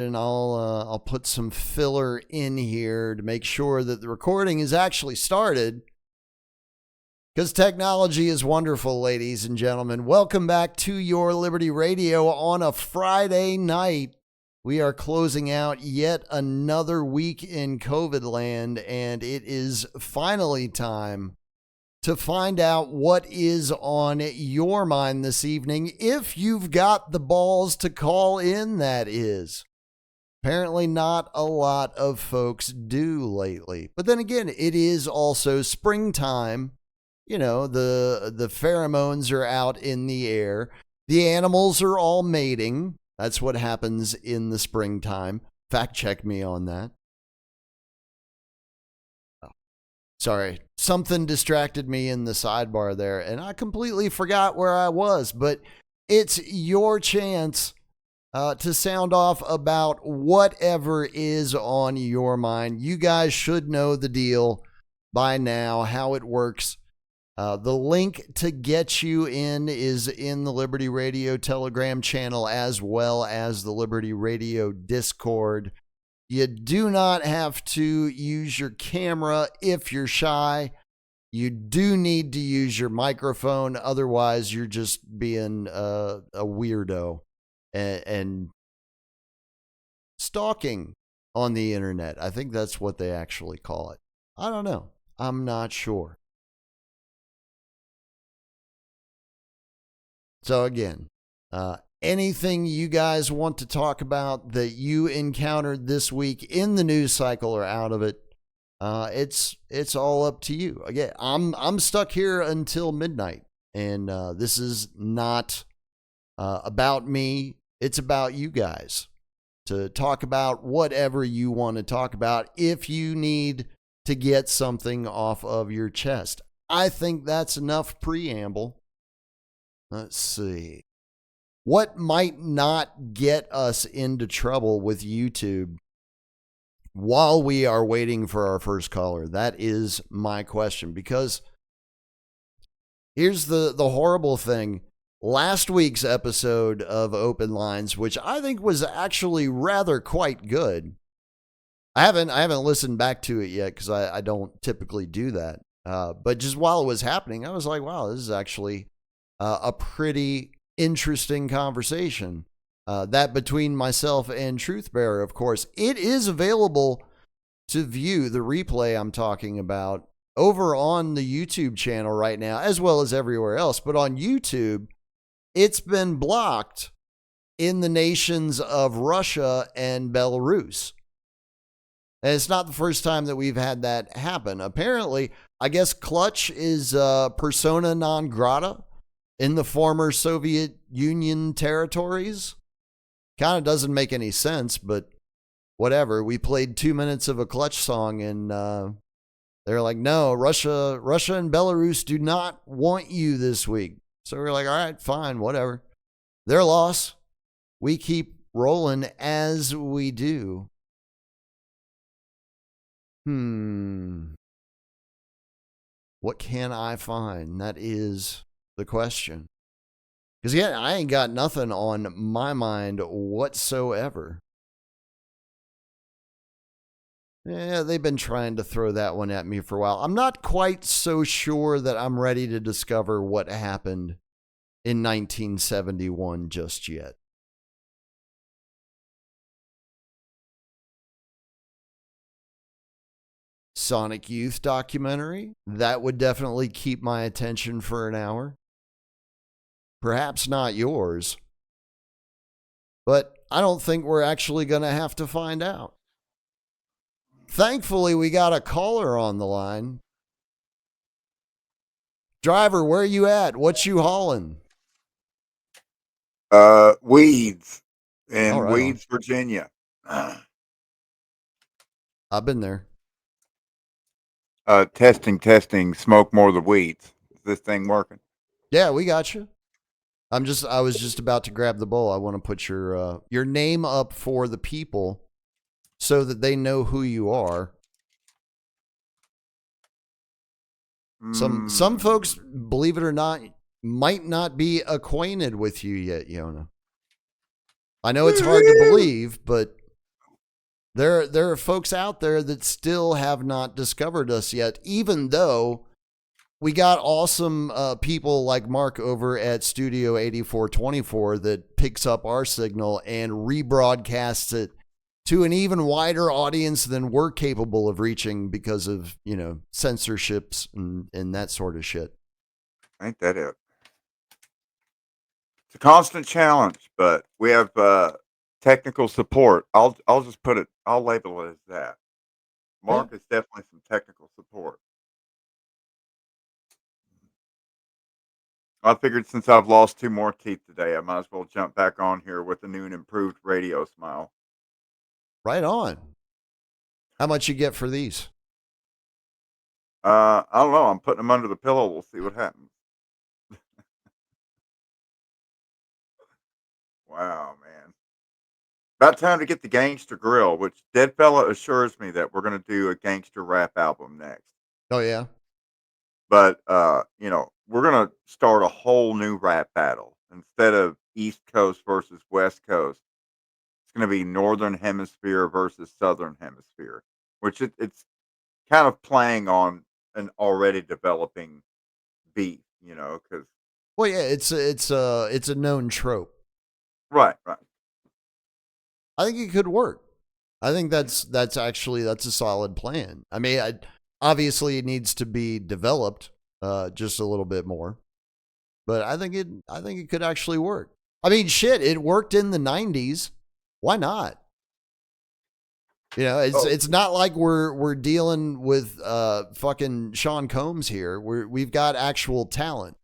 and I'll put some filler in here to make sure that the recording is actually started. Because technology is wonderful, ladies and gentlemen. Welcome back to Your Liberty Radio on a Friday night. We are closing out yet another week in covidland, and it is finally time to find out what is on your mind this evening, if you've got the balls to call in, that is. Apparently not a lot of folks do lately. But then again, it is also springtime. You know, the pheromones are out in the air. The animals are all mating. That's what happens in the springtime. Fact check me on that. Sorry, something distracted me in the sidebar there, and I completely forgot where I was. But it's your chance to sound off about whatever is on your mind. You guys should know the deal by now, how it works. The link to get you in is in the Liberty Radio Telegram channel, as well as the Liberty Radio Discord. You do not have to use your camera if you're shy. You do need to use your microphone. Otherwise, you're just being a weirdo and stalking on the internet. I think that's what they actually call it. I don't know. I'm not sure. So again, anything you guys want to talk about that you encountered this week in the news cycle or out of it, it's all up to you. Again, I'm stuck here until midnight, and this is not about me. It's about you guys to talk about whatever you want to talk about if you need to get something off of your chest. I think that's enough preamble. Let's see. What might not get us into trouble with YouTube while we are waiting for our first caller? That is my question. Because here's the horrible thing. Last week's episode of Open Lines, which I think was actually rather quite good. I haven't listened back to it yet because I don't typically do that. But just while it was happening, I was like, wow, this is actually a pretty interesting conversation. That between myself and Truth Bearer, of course. It is available to view, the replay I'm talking about, over on the YouTube channel right now, as well as everywhere else. But on YouTube, it's been blocked in the nations of Russia and Belarus. And it's not the first time that we've had that happen. Apparently, I guess Clutch is persona non grata in the former Soviet Union territories. Kind of doesn't make any sense, but whatever. We played 2 minutes of a Clutch song, and they're like, no, Russia and Belarus do not want you this week. So we're like, all right, fine, whatever. Their loss. We keep rolling as we do. What can I find? That is the question. Because yeah, I ain't got nothing on my mind whatsoever. Yeah, they've been trying to throw that one at me for a while. I'm not quite so sure that I'm ready to discover what happened in 1971 just yet. Sonic Youth documentary, that would definitely keep my attention for an hour. Perhaps not yours. But I don't think we're actually going to have to find out. Thankfully, we got a caller on the line. Driver, where you at? What you hauling? Weeds in right Weeds, Virginia. I've been there. Testing. Smoke more of the weeds. Is this thing working? Yeah, we got you. I was just about to grab the bowl. I want to put your name up for the people so that they know who you are. Some folks, believe it or not, might not be acquainted with you yet, Yona. I know it's hard to believe, but There are folks out there that still have not discovered us yet, even though we got awesome people like Mark over at Studio 8424 that picks up our signal and rebroadcasts it to an even wider audience than we're capable of reaching because of, censorships and that sort of shit. Ain't that it? It's a constant challenge, but we have technical support. I'll just put it. I'll label it as that. Yeah. Mark is definitely some technical support. I figured since I've lost 2 more teeth today, I might as well jump back on here with a new and improved radio smile. Right on. How much you get for these? I don't know. I'm putting them under the pillow. We'll see what happens. Wow, man. About time to get the gangster grill, which Dead Fella assures me that we're going to do a gangster rap album next. Oh yeah. But we're going to start a whole new rap battle. Instead of East Coast versus West Coast, it's going to be Northern Hemisphere versus Southern Hemisphere, which it's kind of playing on an already developing beat, because Well, yeah, it's a known trope. right, right. I think it could work. I think Yeah. that's actually that's a solid plan. I mean, obviously it needs to be developed just a little bit more, but I think it could actually work. I mean, shit, it worked in the '90s. Why not? It's Oh, it's not like we're dealing with fucking Sean Combs here. We've got actual talent.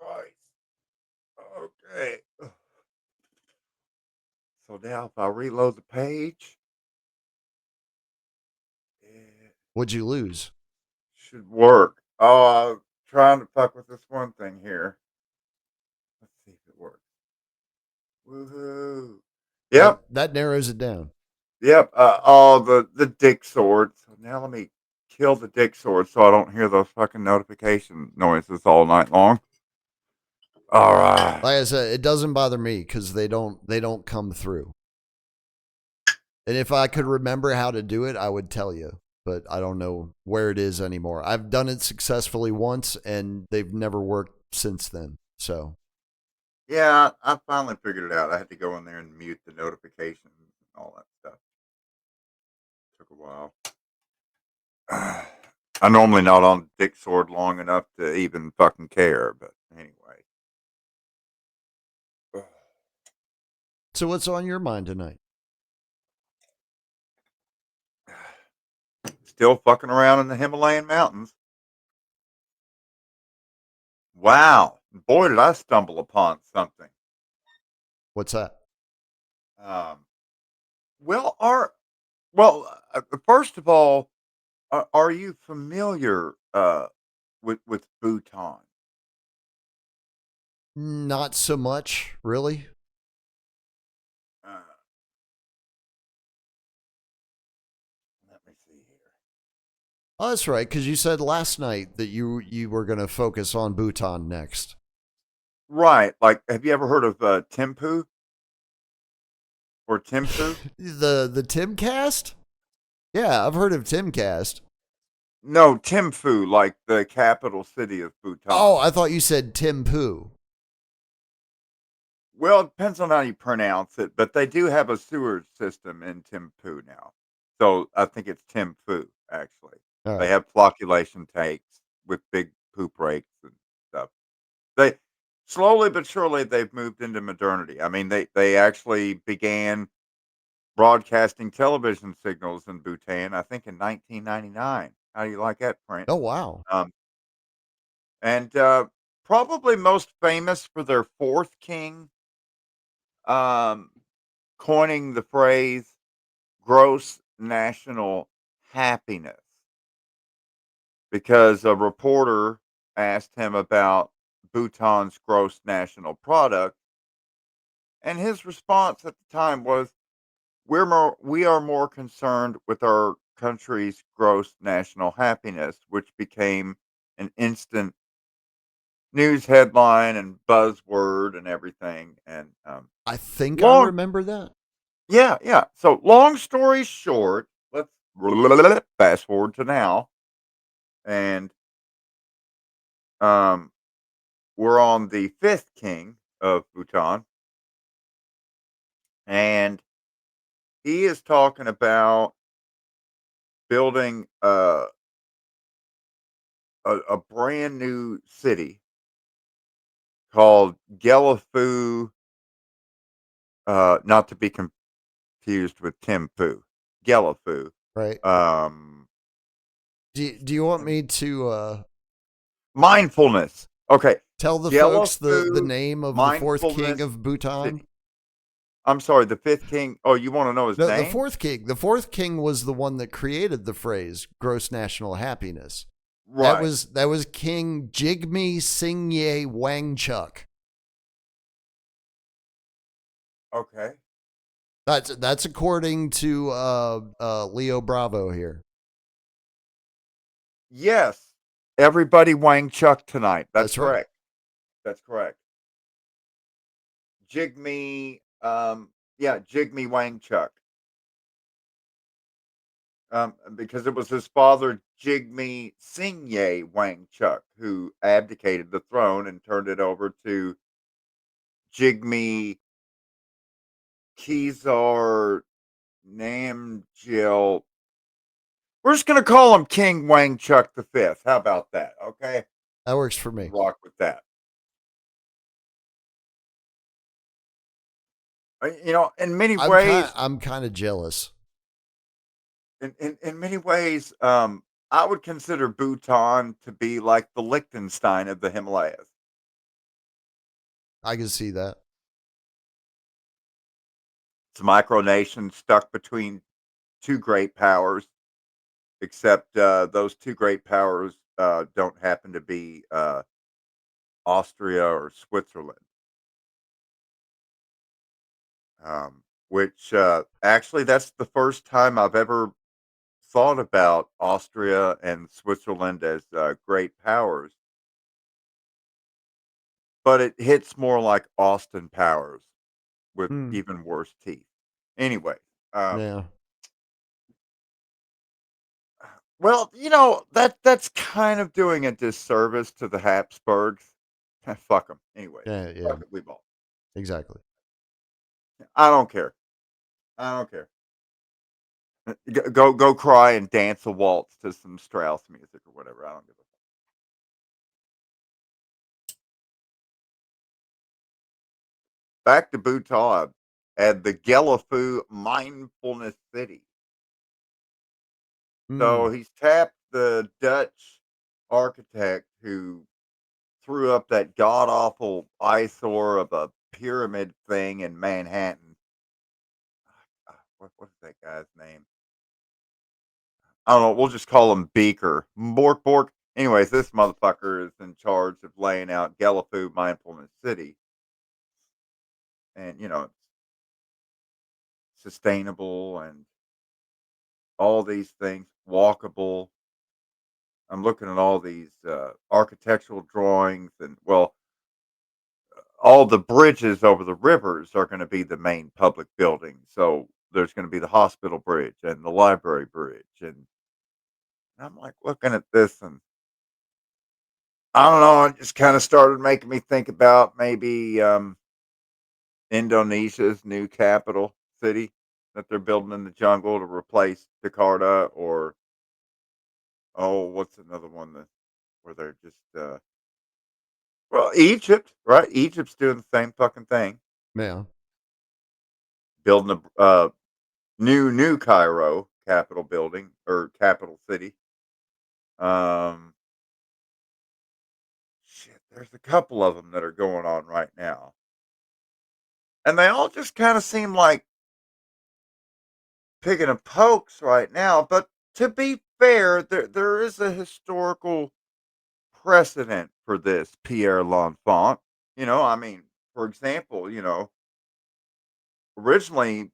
right. Okay. So now if I reload the page, it What'd you lose? should work. Oh, I'm trying to fuck with this one thing here. Let's see if it works. Woohoo. That Yep. that narrows it down. Yep. Oh, the dick sword. So now let me kill the dick sword so I don't hear those fucking notification noises all night long. All right. Like I said, it doesn't bother me because they don't come through. And if I could remember how to do it, I would tell you. But I don't know where it is anymore. I've done it successfully once, and they've never worked since then. So Yeah, I finally figured it out. I had to go in there and mute the notifications and all that stuff. Took a while. I'm normally not on Dick Sword long enough to even fucking care, but anyway. so what's on your mind tonight? Still fucking around in the Himalayan mountains. Wow. Boy, did I stumble upon something. What's that? Um, well, first of all, are you familiar with Bhutan? Not so much, really. Uh, Let me see here. Oh, that's right, because you said last night that you were going to focus on Bhutan next. Right. Like, have you ever heard of Thimphu or Thimphu? The Timcast? Yeah, I've heard of Timcast. No, Thimphu, like the capital city of Oh, Bhutan. I thought you said Tim Poo. Well, it depends on how you pronounce it, but they do have a sewer system in Thimphu now. So I think it's Thimphu, actually. All They right. have flocculation tanks with big poop rakes and stuff. They slowly but surely they've moved into modernity. I mean, they actually began broadcasting television signals in Bhutan, I think in 1999. How do you like that, Prince? Oh wow. Um, and probably most famous for their fourth king um, coining the phrase gross national happiness because a reporter asked him about Bhutan's gross national product. And his response at the time was, we are more concerned with our country's gross national happiness, which became an instant news headline and buzzword and everything. And I think I long, remember that. yeah, yeah. So long story short, let's fast forward to now, and um, we're on the fifth king of Bhutan, and he is talking about building a brand new city called Gelifu, not to be confused with Timpu, Gelifu. Right. Um, Do you want me to Mindfulness. Okay, tell the folks the Gelifu name of the fourth king Mindfulness of Bhutan? City. I'm sorry, the fifth king. Oh, you want to know his No, the name? fourth king. The fourth king was the one that created the phrase "gross national happiness." Right. That was King Jigme Singye Wangchuck. Okay. That's according to Leo Bravo here. Yes. Everybody Wang Chuck tonight. That's That's right. correct. That's correct. Jigme, yeah, Jigme Wang Chuck. Because it was his father, Jigme Singye Wangchuck, who abdicated the throne and turned it over to Jigme Kizar Namgyel. We're just going to call him King Wangchuck the Fifth. How about that? Okay, That works for me. rock with that. In many ways, I'm kind of jealous. in many ways, I would consider Bhutan to be like the Liechtenstein of the Himalayas. I can see that. It's a micronation stuck between two great powers, except those two great powers don't happen to be Austria or Switzerland, which actually that's the first time I've ever thought about Austria and Switzerland as great powers, but it hits more like Austin Powers with Hmm. even worse teeth. Anyway, um, Yeah. well, that's kind of doing a disservice to the Habsburgs. Fuck them. Anyway, Yeah. Yeah. fuck it, we ball. Exactly. I don't care. I don't care. Go cry and dance a waltz to some Strauss music or whatever. I don't give a fuck. Back to Bhutan at the Gelifu Mindfulness City. Hmm. So he's tapped the Dutch architect who threw up that god awful eyesore of a pyramid thing in Manhattan. What is that guy's name? I don't know. We'll just call him Beaker. Bork Bork. Anyways, this motherfucker is in charge of laying out Gelifu Mindfulness City. And, it's sustainable and all these things, walkable. I'm looking at all these architectural drawings, and well, all the bridges over the rivers are going to be the main public buildings. So there's going to be the hospital bridge and the library bridge, and I'm like looking at this, and I don't know. It just kind of started making me think about maybe Indonesia's new capital city that they're building in the jungle to replace Jakarta, or oh, what's another one that where they're just well, Egypt, right? Egypt's doing the same fucking thing, Yeah. building a new Cairo capital building or capital city. Um, shit, there's a couple of them that are going on right now, and they all just kind of seem like picking of pokes right now. But to be fair, there is a historical precedent for this, Pierre L'Enfant. I mean, for example, originally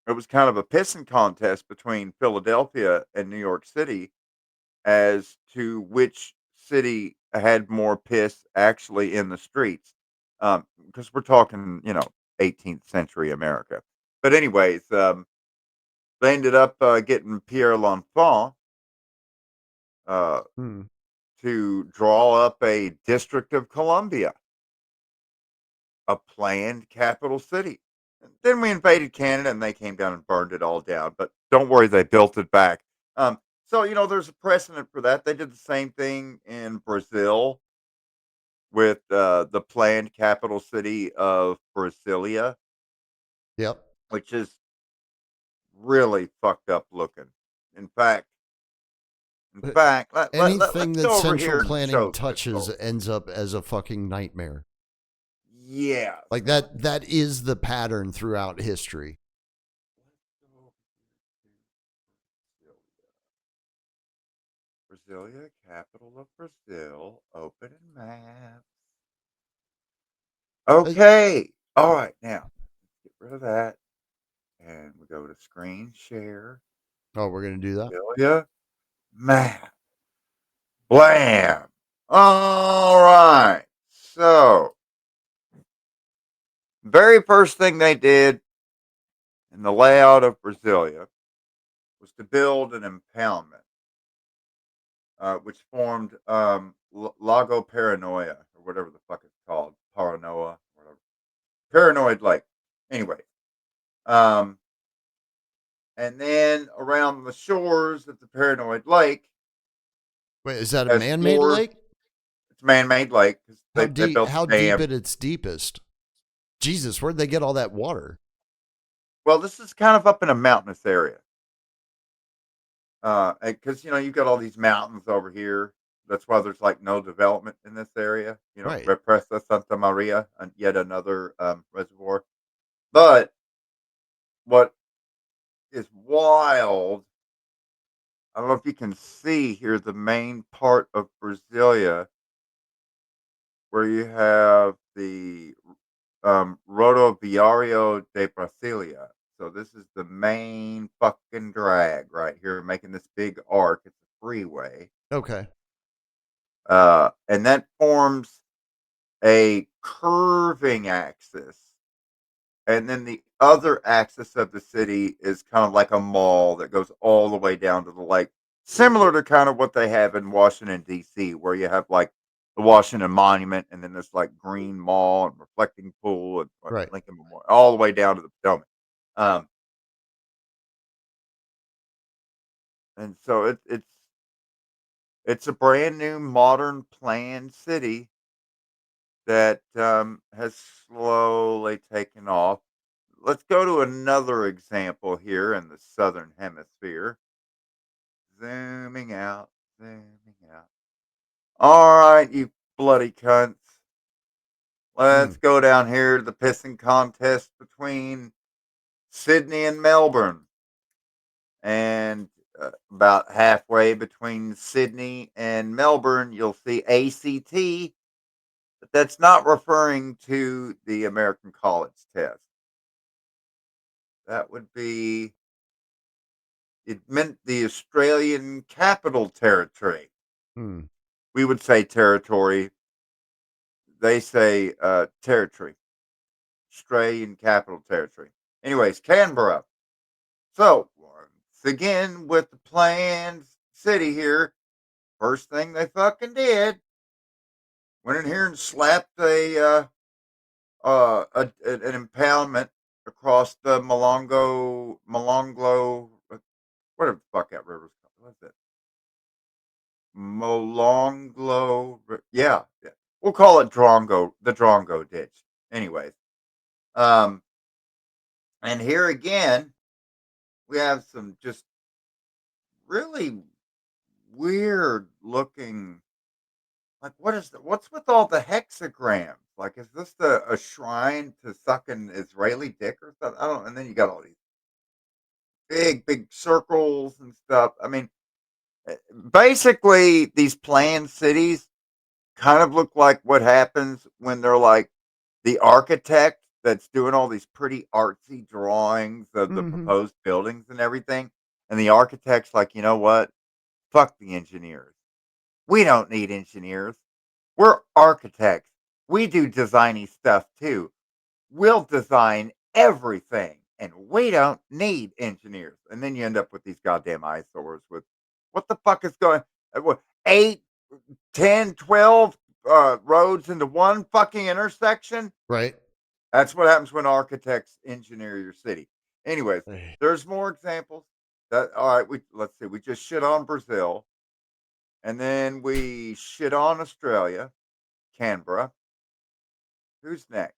it was kind of a pissing contest between Philadelphia and New York City as to which city had more piss actually in the streets, because we're talking, 18th century America. But anyways, they ended up getting Pierre L'Enfant uh, Hmm. to draw up a District of Columbia, a planned capital city. Then we invaded Canada and they came down and burned it all down. But don't worry, they built it back. So, there's a precedent for that. They did the same thing in Brazil with the planned capital city of Brasilia, Yep. which is really fucked up looking. In fact, let's Anything that go over central here and planning show touches this. ends up as a fucking nightmare. Yes. Like Now that is the pattern throughout history. let's go over here to Brasilia, capital of Brazil. Open map. Uh, Okay. All right. Now, get rid of that. And we go to screen share. Oh, we're gonna do that. Brasilia, map. Blam. All right. So, very first thing they did in the layout of Brasilia was to build an impoundment, which formed Lago Paranoia, or whatever the fuck it's called, Paranoia, whatever, Paranoid Lake. Anyway, um, and then around the shores of the Paranoid Lake, Wait, is that a as man-made floors, lake? it's a man-made lake because How they deep? built How the deep dam. at its deepest? Jesus, where'd they get all that water? Well, this is kind of up in a mountainous area, because you've got all these mountains over here. That's why there's like no development in this area. Right. Represa Santa Maria, and yet another reservoir. But what is wild, I don't know if you can see here the main part of Brasilia where you have the Rodoviario de Brasilia. So this is the main fucking drag right here, making this big arc. It's a freeway. Okay. And that forms a curving axis. And then the other axis of the city is kind of like a mall that goes all the way down to the lake, similar to kind of what they have in Washington, D.C., where you have like the Washington Monument and then this like green mall and reflecting pool and Right. Lincoln Memorial, all the way down to the Potomac. Um, and so it's a brand new, modern, planned city that has slowly taken off. Let's go to another example here in the southern hemisphere. Zooming out, zooming out. All right, you bloody cunts. Hmm. Let's go down here to the pissing contest between Sydney and Melbourne. And about halfway between Sydney and Melbourne, you'll see ACT, but that's not referring to the American College test. That would be, it meant the Australian Capital Territory. Hmm. We would say territory. They say territory. Australian Capital Territory. Anyways, Canberra. So, once again, with the planned city here, first thing they fucking did, went in here and slapped an impoundment across the whatever the fuck that river's called. What's it? Molonglo, yeah, yeah. We'll call it Drongo, the Drongo ditch. Anyways, um, and here again, we have some just really weird looking. Like, what's with all the hexagrams? Like, is this a shrine to suck an Israeli dick or something? I don't. And then you got all these big circles and stuff. I mean, basically, these planned cities kind of look like what happens when they're like the architect that's doing all these pretty artsy drawings of the Hmm. proposed buildings and everything. And the architect's like, you know what? Fuck the engineers. We don't need engineers. We're architects. We do designy stuff too. We'll design everything, and we don't need engineers. And then you end up with these goddamn eyesores with what the fuck is going what 8, 10, 12 roads into one fucking intersection? Right. That's what happens when architects engineer your city. Anyways, Eh. there's more examples. That all right, let's see. We just shit on Brazil, and then we shit on Australia, Canberra. Who's next?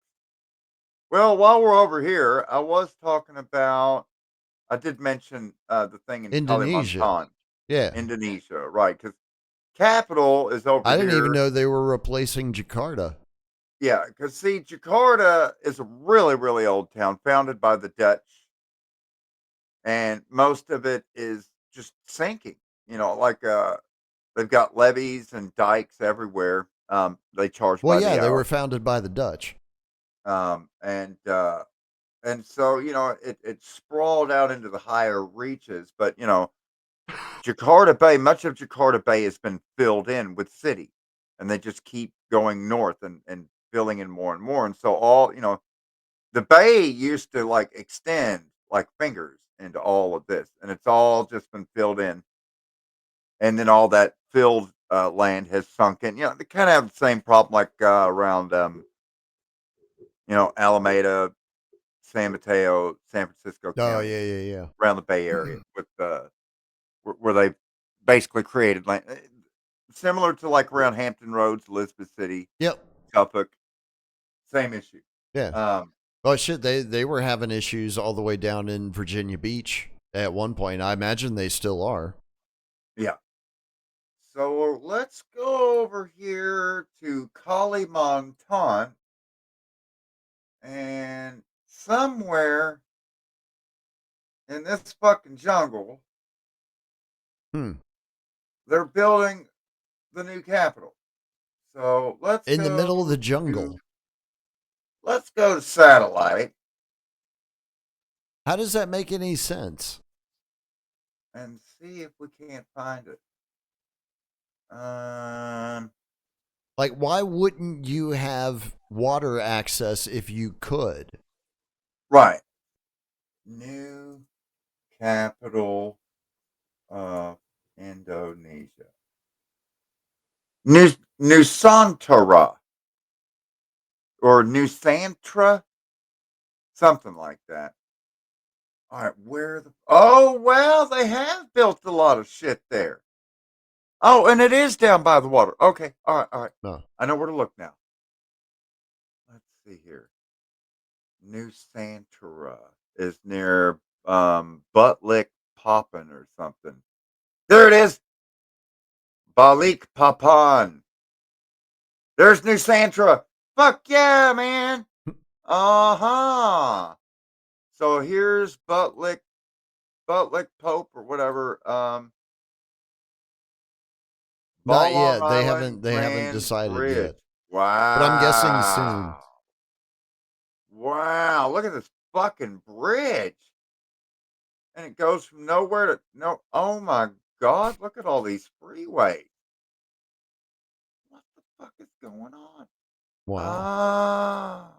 Well, while we're over here, I was talking about I did mention the thing in Indonesia. Kalimantan, Yeah. Indonesia, right? Because capital is over I didn't even here. know they were replacing Jakarta. Yeah, because see, Jakarta is a really, really old town founded by the Dutch, and most of it is just sinking. Like they've got levees and dikes everywhere. They charge Well, by yeah, the they were hour, founded by the Dutch. um, and uh, and so it sprawled out into the higher reaches. But Jakarta Bay, much of Jakarta Bay has been filled in with city, and they just keep going north and filling in more and more. And so the bay used to like extend like fingers into all of this, and it's all just been filled in. And then all that filled land has sunk in. They kind of have the same problem like around Alameda, San Mateo, San Francisco Oh, County, yeah, yeah, around the Bay yeah. Area, with where they basically created land similar to like around Hampton Roads, Elizabeth City, Yep. Suffolk. Same issue. Yeah. Um, Oh shit, they were having issues all the way down in Virginia Beach at one point. I imagine they still are. yeah. So let's go over here to Kalimantan, and somewhere in this fucking jungle, Hmm. they're building the new capital. So In the middle of the jungle. let's go to satellite How does that make any sense? and see if we can't find it. Um, Like, why wouldn't you have water access if you could? right. New capital of Indonesia. Nusantara or Nusantra, something like that. All right, where the oh well, they have built a lot of shit there. Oh, and it is down by the water. Okay, all right. No. I know where to look now. Let's see here. Nusantara is near Buttlick Poppin or something. There it is. Balik Papan. There's Nusantara. Fuck yeah, man. Uh-huh. So here's Buttlick Pope or whatever. Not Balong yet. They Island haven't they haven't Grand decided Bridge. yet. But I'm guessing soon. Wow. Wow. Look at this fucking bridge. And it goes from nowhere to no. Oh my God. Look at all these freeways. What the fuck is going on? Wow. Ah.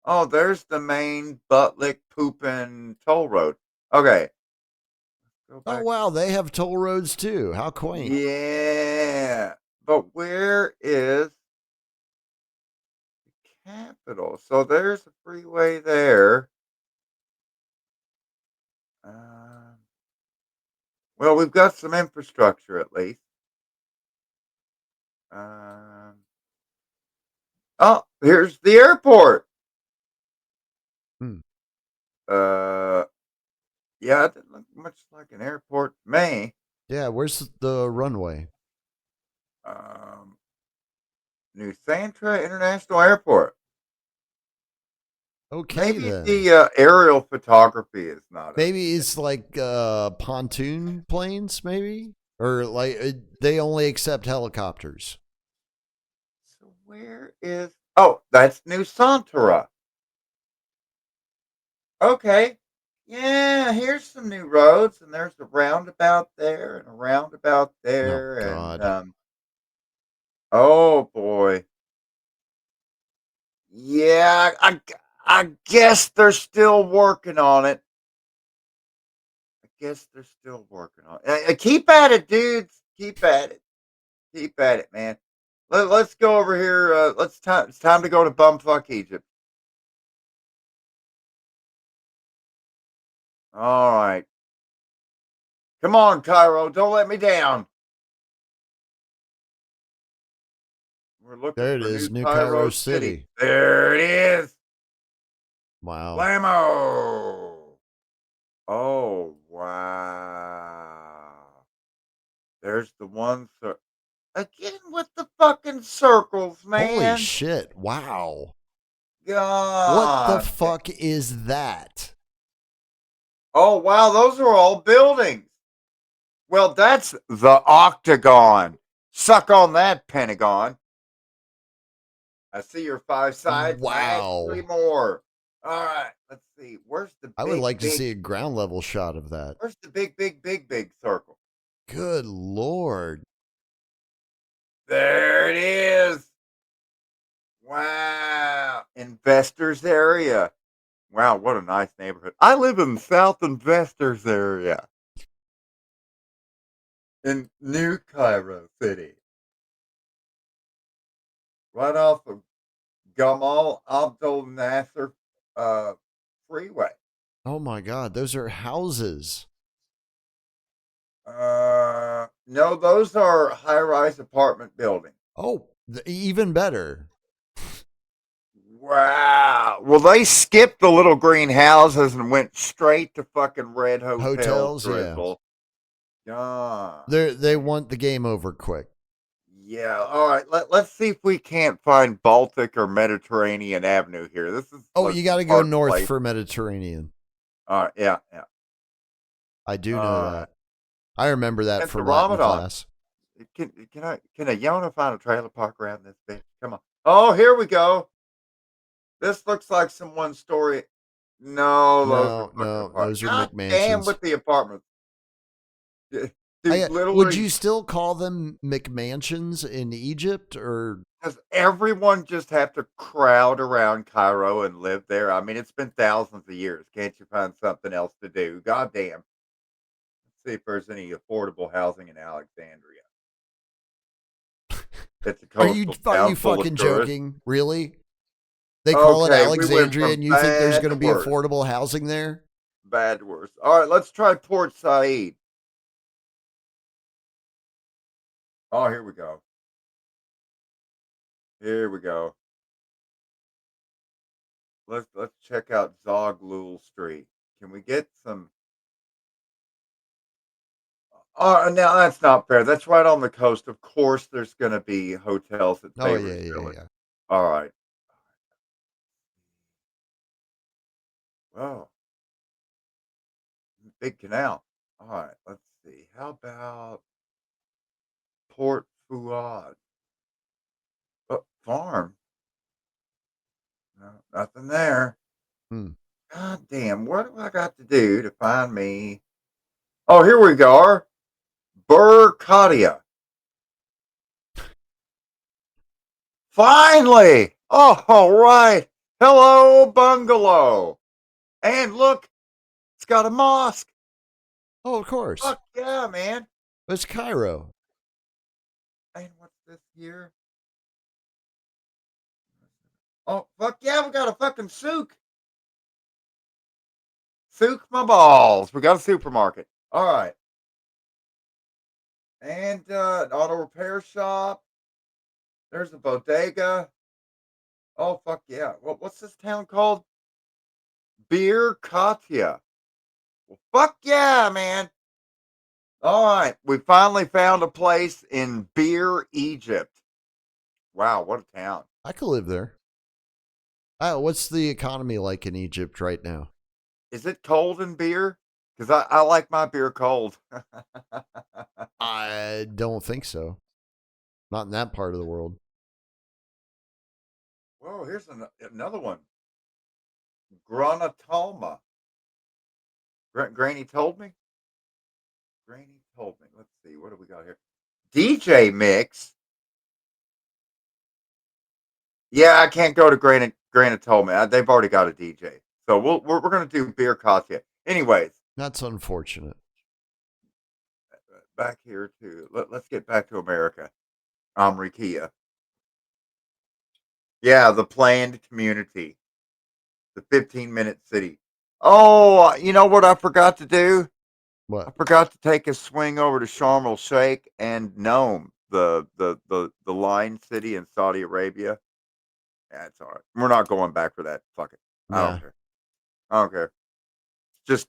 Oh, there's the main Buttlick Poopin toll road. Okay. Go Oh back. wow, they have toll roads too. How quaint. Yeah. But where is the capital? So there's a freeway there. Uh, well, we've got some infrastructure at least. Um, oh, here's the airport. Hmm. Uh, yeah, it didn't look much like an airport to me. Yeah, where's the runway? Um, New Santra International Airport. Okay Maybe then. the aerial photography is not up to Maybe date. it's like pontoon planes, maybe? Or like they only accept helicopters. So where is? Oh, that's New Santra. Okay. Yeah, here's some new roads, and there's a roundabout there, and a roundabout Oh there, and God. Oh boy. Yeah, I guess they're still working on it. I guess they're still working on it. Keep at it, dudes. Keep at it. Keep at it, man. Let's go over here. It's time to go to bumfuck Egypt. All right. Come on, Cairo. Don't let me down. We're looking There it for is, New New Cairo Cairo City. City. There it is. Wow. Blammo. Oh, wow. There's the one. Again with the fucking circles, Holy man. shit. Wow. What the God. fuck is that? Oh, wow. Those are all buildings. Well, that's the octagon. Suck on that, Pentagon. I see your 5 sides. Add 3 Wow. more. All right. Let's see. I would like to see a ground level shot of that. Where's the big circle? Good Lord. There it is. Wow. Investors area. Wow, what a nice neighborhood. I live in South Investors area in New Cairo City, right off of Gamal Abdel Nasser uh, Freeway. Oh my God. Those are houses. No, those are high-rise apartment buildings. Oh, even better. Wow. Well, they skipped the little green houses and went straight to fucking red hotel Hotels, yeah. drizzle. God. They want the game over quick. Yeah. All right. Let's see if we can't find Baltic or Mediterranean Avenue here. This is Oh, you looks got to go hard north place. for Mediterranean. All right. Yeah. Yeah. I do know All right. that. I remember that It's the from Latin Ramadan. class. Can a Yona find a trailer park around this bitch? Come on. Oh, here we go. This looks like some one story. No, those are No, fucking no, apartments. those are God damn McMansions. with the apartments. Dude, Would literally, you still call them McMansions in Egypt or does everyone just have to crowd around Cairo and live there? I mean, it's been thousands of years. Can't you find something else to do? God damn. Let's see if there's any affordable housing in Alexandria. It's a coastal are town you full of fucking tourists. joking? Really? They call it Okay, we went Alexandria from and you think there's bad going to to be worse. affordable housing there? Bad to worse. All right, let's try Port Said. Oh, here we go. Here we go. Let's check out Zoglul Street. Can we get some? Oh, now that's not fair. That's right on the coast. Of course, there's going to be hotels at Oh yeah, Tabor's yeah, Village. yeah. All right. Well, big canal. All right. Let's see. How about Port Fuad Farm? No, nothing there. Hmm. God damn. What do I got to do to find me? Oh, here we go. Burkadia. Finally! Oh, all right. Hello, bungalow. And look, it's got a mosque. Oh, of course. Fuck yeah, man. It's Cairo. And what's this here? Oh, fuck yeah, we got a fucking souk. Souk my balls. We got a supermarket. All right. And an auto repair shop. There's a bodega. Oh, fuck yeah. What's this town called? Beer Katia. Well, fuck yeah, man. All right, we finally found a place in Beer, Egypt. Wow, what a town! I could live there. What's the economy like in Egypt right now? Is it cold in beer? Because I like my beer cold. I don't think so. Not in that part of the world. Whoa, here's another one. Granatalma. Granny told me. Granny told me. Let's see, what do we got here? DJ Mix. Yeah, I can't go to Granite told me they've already got a DJ, so we're gonna do beer cocktail. Anyways, That's unfortunate. back here to let's get back to America. Rikia. Yeah, the planned community, the 15-minute city. Oh, you know what I forgot to do? I What? forgot to take a swing over to Sharm el Sheikh and Nome, the line city in Saudi Arabia. Yeah, it's all right. We're not going back for that. Fuck it. I don't Nah. care. I don't care. Just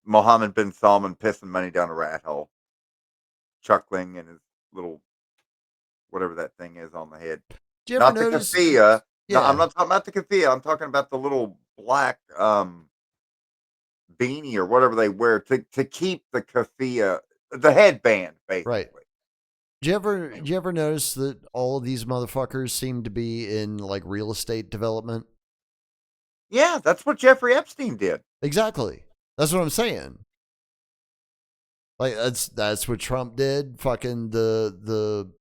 Mohammed bin Salman pissing money down a rat hole, chuckling in his little whatever that thing is on the head. Did you ever Not the notice? keffiyeh. No, I'm Yeah. not talking about the keffiyeh. I'm talking about the little black beanie or whatever they wear to keep the keffiyeh, the headband, Right. basically. Did you ever notice that all of these motherfuckers seem to be in like real estate development? Yeah, that's what Jeffrey Epstein did. Exactly. That's what I'm saying. Like that's what Trump did. Fucking the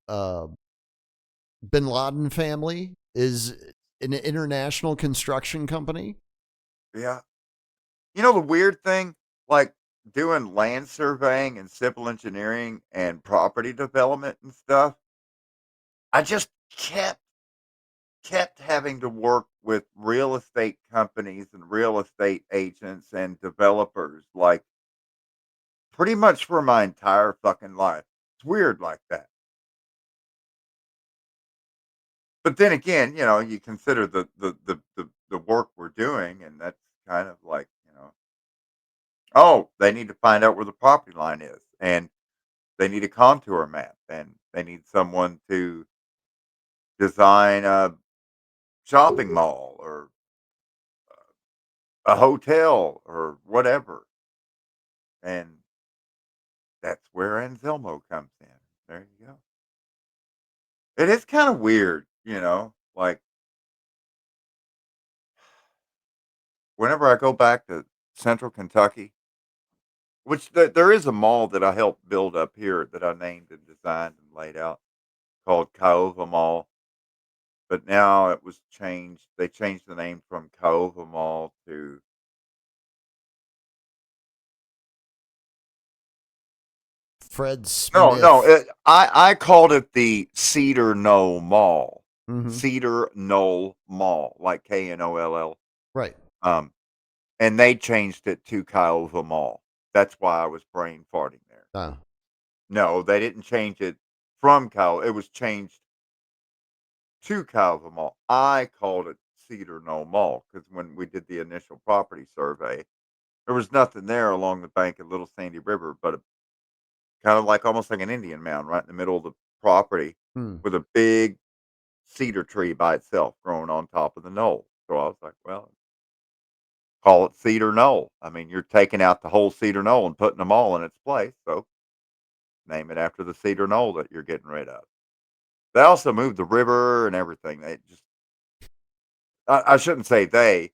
Bin Laden family is an international construction company. Yeah. You know the weird thing, like doing land surveying and civil engineering and property development and stuff. I just kept having to work with real estate companies and real estate agents and developers like pretty much for my entire fucking life. It's weird like that. But then again, you consider the work we're doing and that's kind of like, oh, they need to find out where the property line is and they need a contour map and they need someone to design a shopping mall or a hotel or whatever. And that's where Anselmo comes in. There you go. It is kind of weird, like whenever I go back to central Kentucky, which there is a mall that I helped build up here that I named and designed and laid out called Caova Mall. But now it was changed. They changed the name from Caova Mall to Fred no. Smith. I called it the Cedar Knoll Mall, Mm-hmm. Cedar Knoll Mall, like Knoll. Right. Um, and they changed it to Caova Mall. That's why I was brain farting there. Oh. No, they didn't change it from Caova. It was changed to Caova Mall. I called it Cedar Knoll Mall because when we did the initial property survey, there was nothing there along the bank of Little Sandy River, but kind of like almost like an Indian mound right in the middle of the property Hmm. with a big cedar tree by itself growing on top of the knoll. So I was like, well, call it Cedar Knoll. I mean, you're taking out the whole Cedar Knoll and putting them all in its place. So name it after the Cedar Knoll that you're getting rid of. They also moved the river and everything. They just, I shouldn't say they.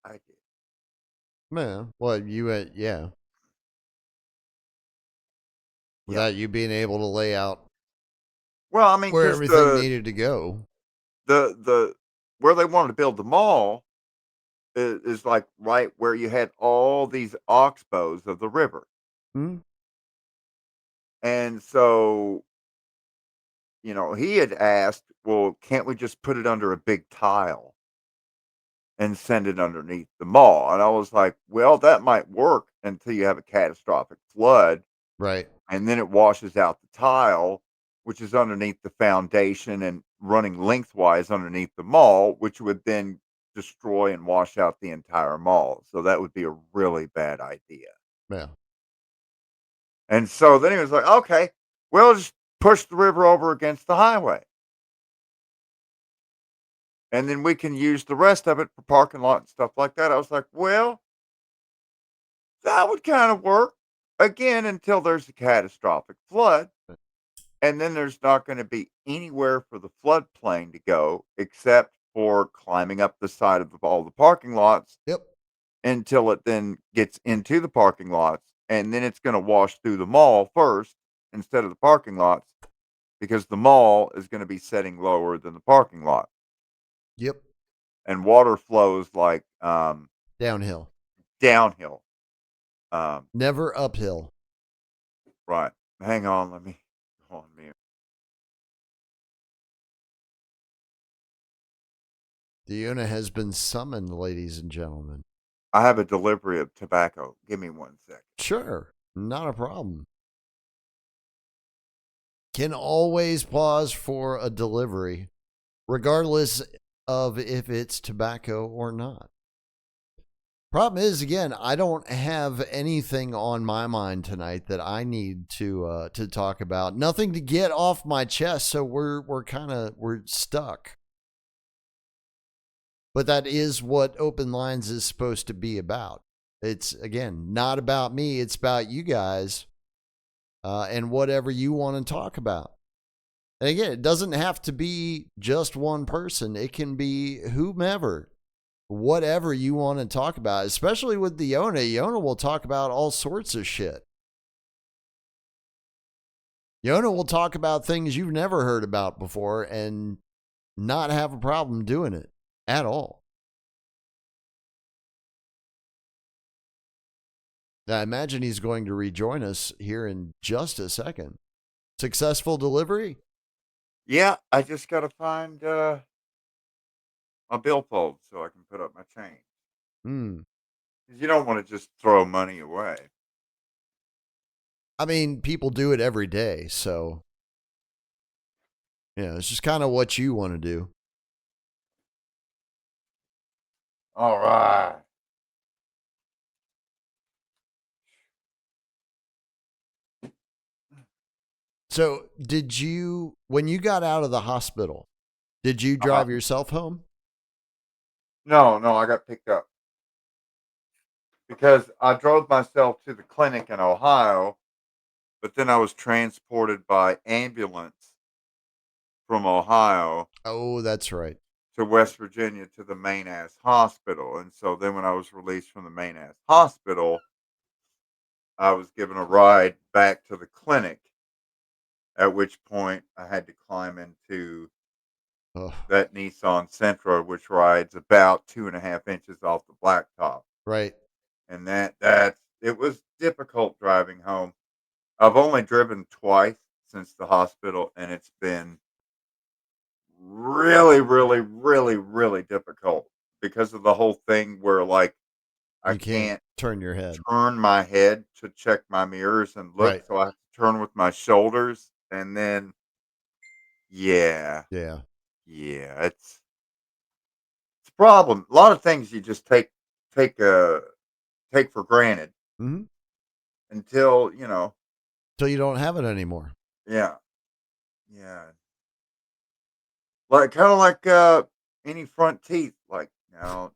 I did. Man. Well, yeah. Yeah. Without you being able to lay out Well, I mean, where because everything needed to go. the where they wanted to build the mall is like right where you had all these oxbows of the river. Hmm? And so, he had asked, well, can't we just put it under a big tile and send it underneath the mall? And I was like, well, that might work until you have a catastrophic flood Right. and then it washes out the tile, which is underneath the foundation and running lengthwise underneath the mall, which would then destroy and wash out the entire mall. So that would be a really bad idea. Yeah. And so then he was like, okay, we'll just push the river over against the highway. And then we can use the rest of it for parking lot and stuff like that. I was like, well, that would kind of work again until there's a catastrophic flood. And then there's not going to be anywhere for the floodplain to go except for climbing up the side of all the parking lots Yep. until it then gets into the parking lots. And then it's going to wash through the mall first instead of the parking lots. because the mall is going to be setting lower than the parking lot, Yep. and water flows like Downhill. downhill. Um, Never uphill. right. Hang on, let me go on mute. The Una has been summoned, ladies and gentlemen. I have a delivery of tobacco. Give me 1 second. Sure. Not a problem. Can always pause for a delivery, regardless of if it's tobacco or not. Problem is, again, I don't have anything on my mind tonight that I need to talk about. Nothing to get off my chest, so we're stuck. But that is what Open Lines is supposed to be about. It's, again, not about me. It's about you guys and whatever you want to talk about. And again, it doesn't have to be just one person. It can be whomever, whatever you want to talk about, especially with the Yona. Yona will talk about all sorts of shit. Yona will talk about things you've never heard about before and not have a problem doing it at all. I imagine he's going to rejoin us here in just a second. Successful delivery? Yeah, I just got to find a billfold so I can put up my change. Hmm. 'Cause you don't want to just throw money away. I mean, people do it every day, so it's just kind of what you want to do. All right. So, when you got out of the hospital, did you Uh-huh. drive yourself home? No, I got picked up because I drove myself to the clinic in Ohio, but then I was transported by ambulance from Ohio Oh, that's right. to West Virginia to the main ass hospital. And so then when I was released from the main ass hospital, I was given a ride back to the clinic, at which point I had to climb into Oh, that Nissan Sentra, which rides about 2.5 inches off the blacktop. right. And it was difficult driving home. I've only driven twice since the hospital, and it's been really, really, really, really difficult because of the whole thing where like I You can't can't turn your head. turn my head to check my mirrors and look, Right. so I have to turn with my shoulders, and then yeah, Yeah. yeah, it's a problem. A lot of things you just take uh take for granted Mm-hmm. until Till you don't have it anymore. yeah, yeah, like kind of like any front teeth. Like now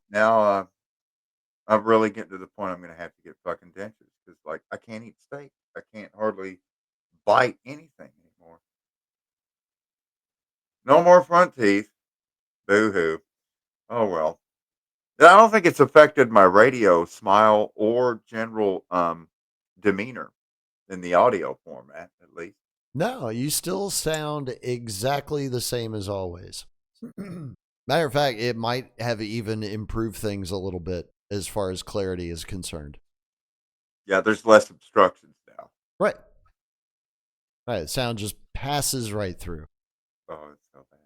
I'm really getting to the point I'm gonna have to get fucking dentures because like I can't eat steak. I can't hardly bite anything anymore. No more front teeth. Boo hoo. Oh well. Yeah, I don't think it's affected my radio smile or general demeanor in the audio format, at least. No, you still sound exactly the same as always. Matter of fact, it might have even improved things a little bit as far as clarity is concerned. Yeah, there's less obstructions now. Right. Right. Sound just passes right through. Oh, it's so bad.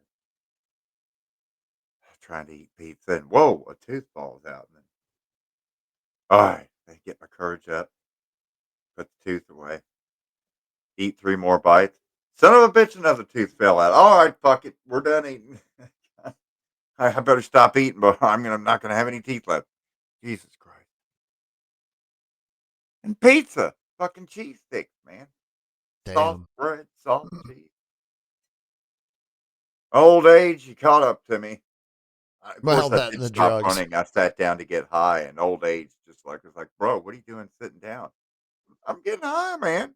Trying to eat pizza and whoa, a tooth falls out. And then, all right, I get my courage up, put the tooth away, eat 3 more bites. Son of a bitch, another tooth fell out. All right, fuck it, we're done eating. I better stop eating, but I'm not gonna have any teeth left. Jesus Christ. And pizza, fucking cheese sticks, man. Soft Damn. bread, salt, cheese. Old age, he caught up to me. Of Well, course, I that and did the stop drugs. running. I sat down to get high, and old age just like was like, bro, what are you doing sitting down? I'm getting high, man.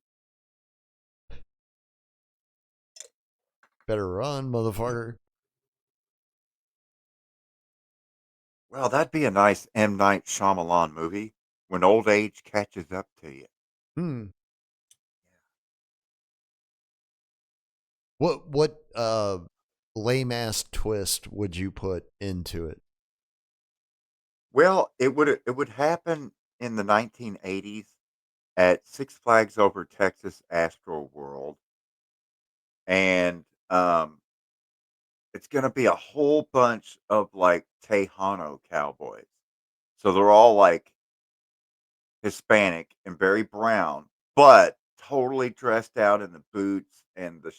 Better run, motherfucker. Well, that'd be a nice M. Night Shyamalan movie when old age catches up to you. Hmm. What lame ass twist would you put into it? Well, it would happen in the 1980s at Six Flags Over Texas Astro World, and it's gonna be a whole bunch of like Tejano cowboys. So they're all like Hispanic and very brown, but totally dressed out in the boots and the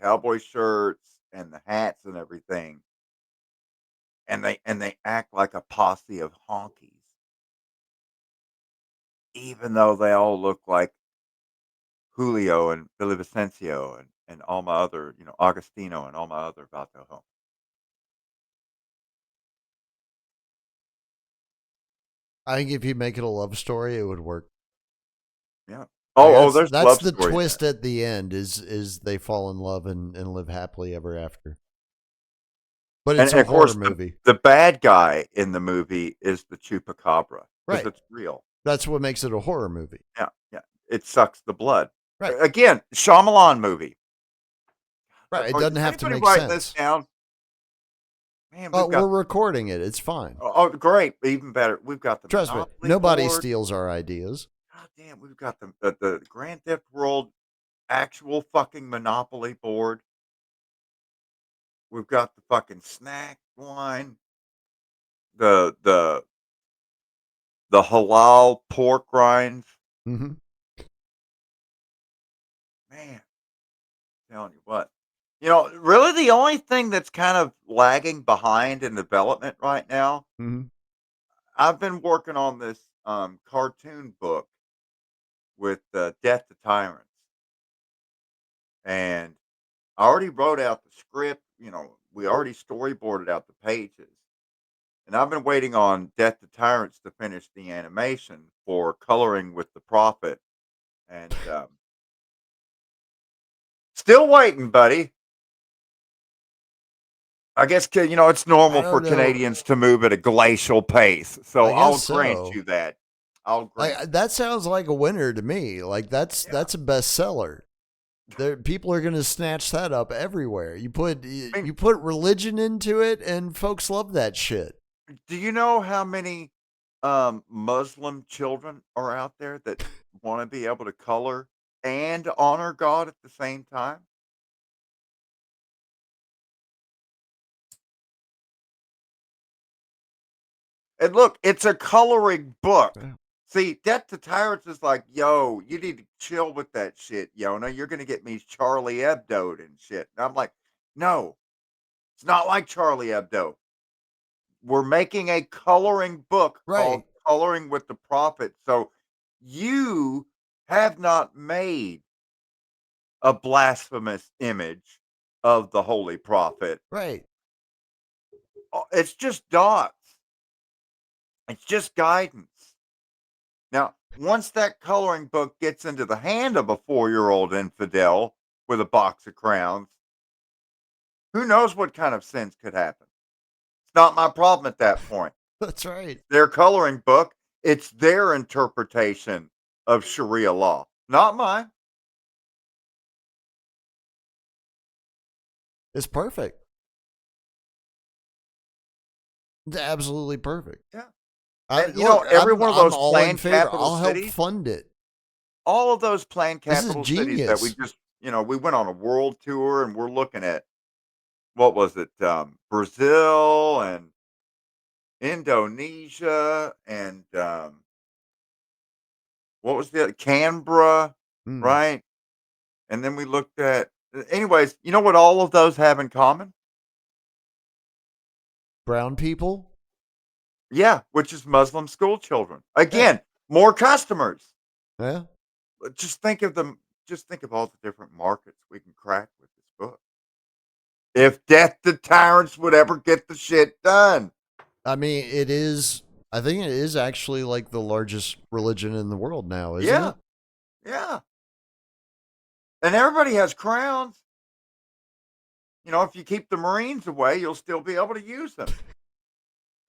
cowboy shirts and the hats and everything, and they act like a posse of honkies, even though they all look like Julio and Billy Vicencio and all my other, Agostino and all my other Vato homies. I think if you make it a love story, it would work. Yeah. Like There's that's love the stories in it. twist at the end is they fall in love and live happily ever after. But it's And a of horror course, the movie. the bad guy in the movie is the chupacabra because Right. it's real. That's what makes it a horror movie. Yeah, yeah. It sucks the blood. Right. Again, Shyamalan movie. Right. It Or doesn't is have to anybody make writing this sense. down? Man, we've We're got recording it. It's fine. great, even better. We've got the Trust me. Monopoly Nobody board. steals our ideas. God damn, we've got the Grand Theft World actual fucking Monopoly board. We've got the fucking snack line, the the halal pork rinds. Mm-hmm. Man, telling you what. Really the only thing that's kind of lagging behind in development right now, Mm-hmm. I've been working on this cartoon book with Death to Tyrants, and I already wrote out the script. We already storyboarded out the pages, and I've been waiting on Death to Tyrants to finish the animation for coloring with the Prophet, and still waiting, buddy. I guess it's I normal for don't know. Canadians to move at a glacial pace, I so guess I'll grant so. you that. I'll grant Like you that. that sounds like a winner to me. Like Yeah, that's a bestseller. People are going to snatch that up everywhere. I mean, You put religion into it, and folks love that shit. do you know how many Muslim children are out there that want to be able to color and honor God at the same time? And look, it's a coloring book. Yeah. See, Death to Tyrants is like, yo, you need to chill with that shit, Yona. You're gonna get me Charlie Hebdo'd and shit. And I'm like, no, it's not like Charlie Hebdo. We're making a coloring book called Right, Coloring with the Prophet. So you have not made a blasphemous image of the Holy Prophet. right. It's just dots. It's just guidance. Now, once that coloring book gets into the hand of a 4-year-old infidel with a box of crowns, who knows what kind of sins could happen? It's not my problem at that point. That's right. Their coloring book, it's their interpretation of Sharia law, not mine. It's perfect. It's absolutely perfect. Yeah. And every one of I'm those all in planned favor. capital I'll help cities, fund it. all of those planned This is capital cities that we genius. just, we went on a world tour and we're looking at what was it, Brazil and Indonesia and what was the Canberra, Mm. right? And then we looked at, anyways. You know what all of those have in common? Brown people. Yeah, which is Muslim school children. Yeah, Again, more customers. yeah. Just think of them. Just think of all the different markets we can crack with this book. If Death to Tyrants would ever get the shit done. I mean, it is. I think it is actually like the largest religion in the world now, isn't Yeah, it? yeah. And everybody has crowns. If you keep the Marines away, you'll still be able to use them.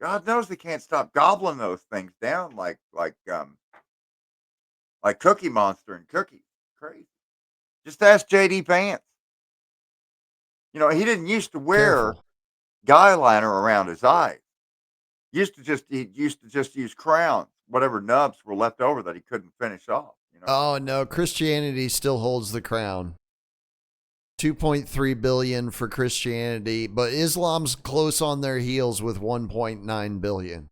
God knows they can't stop gobbling those things down like Cookie Monster and Cookie. Crazy. Just ask JD Vance. He didn't used to wear Careful. guy liner around his eyes. He used to just use crowns, whatever nubs were left over that he couldn't finish off. Oh no, Christianity still holds the crown. 2.3 billion for Christianity, but Islam's close on their heels with 1.9 billion. Of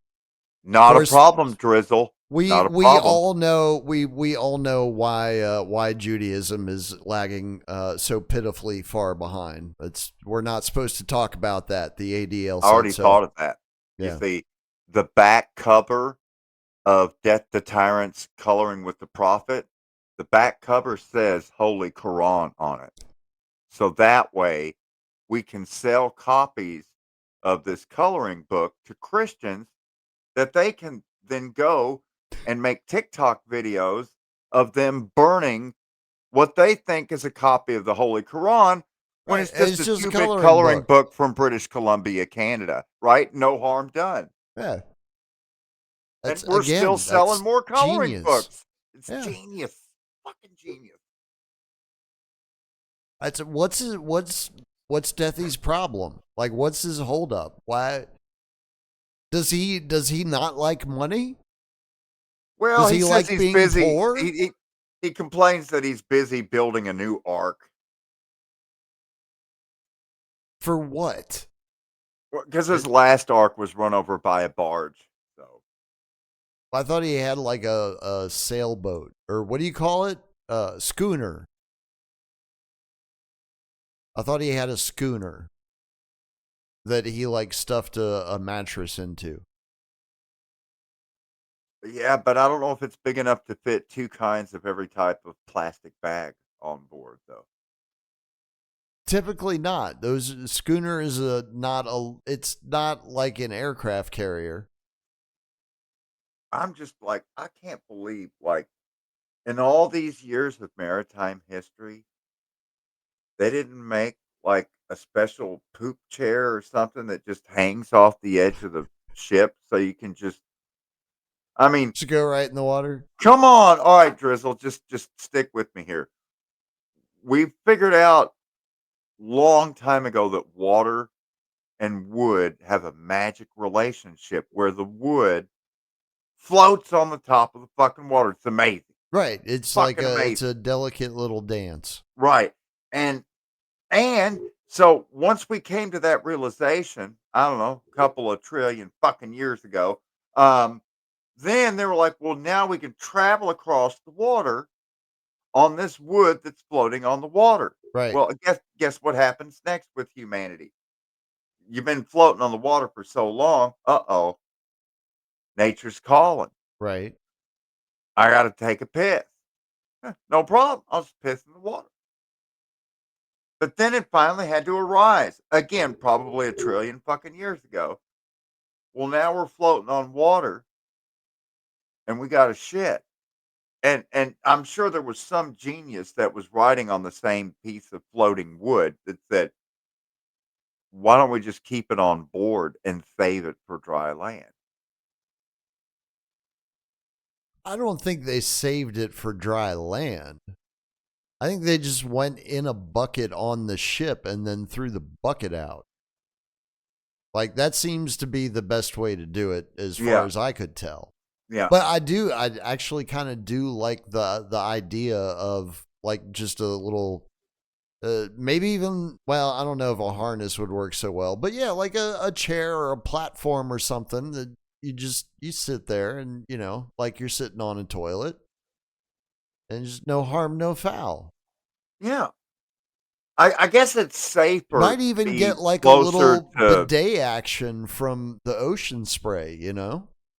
Not a course, problem, Drizzle. we Not a we problem. all know we all know why Judaism is lagging so pitifully far behind. We're not supposed to talk about that. The ADL I said already so. thought of that. You Yeah. see, the back cover of Death the Tyrant's Coloring with the Prophet, the back cover says Holy Quran on it. So that way we can sell copies of this coloring book to Christians that they can then go and make TikTok videos of them burning what they think is a copy of the Holy Quran when Right. it's just It's a just a 2-bit coloring coloring book. book from British Columbia, Canada, right? No harm done. Yeah. And That's we're still again, selling that's more coloring genius. books. It's Yeah. genius. Fucking genius. That's what's Deathy's problem? Like what's his holdup? Why does he not like money? Well, Does he he says like he's being busy. poor? He complains that he's busy building a new ark. For what? Because his last ark was run over by a barge. So I thought he had like a sailboat or what do you call it? Schooner. I thought he had a schooner that he like stuffed a mattress into. yeah, but I don't know if it's big enough to fit two kinds of every type of plastic bag on board, though. Typically not. Those schooner is it's not like an aircraft carrier. I'm just like, I can't believe, like, in all these years of maritime history, they didn't make like a special poop chair or something that just hangs off the edge of the ship so you can just, I mean, Just go right in the water. come on. All right, Drizzle, just stick with me here. We figured out long time ago that water and wood have a magic relationship where the wood floats on the top of the fucking water. It's amazing. Right. It's like Fucking it's amazing. a delicate little dance. Right. And And so once we came to that realization, I don't know, a couple of trillion fucking years ago, then they were like, well, now we can travel across the water on this wood that's floating on the water. Right. Well, guess what happens next with humanity? You've been floating on the water for so long. Uh-oh, nature's calling. Right. I got to take a piss. No problem. I'll just piss in the water. But then it finally had to arise again, probably a trillion fucking years ago. Well, now we're floating on water and we got a shit. And I'm sure there was some genius that was writing on the same piece of floating wood that said, why don't we just keep it on board and save it for dry land? I don't think they saved it for dry land. I think they just went in a bucket on the ship and then threw the bucket out. Like that seems to be the best way to do it as far Yeah. as I could tell. Yeah. But I actually kind of do like the idea of like just a little maybe even well, I don't know if a harness would work so well, but yeah, like a chair or a platform or something that you sit there and like you're sitting on a toilet and just no harm, no foul. Yeah. I guess it's safer Might to even be get like a closer little to, bidet action from the ocean spray.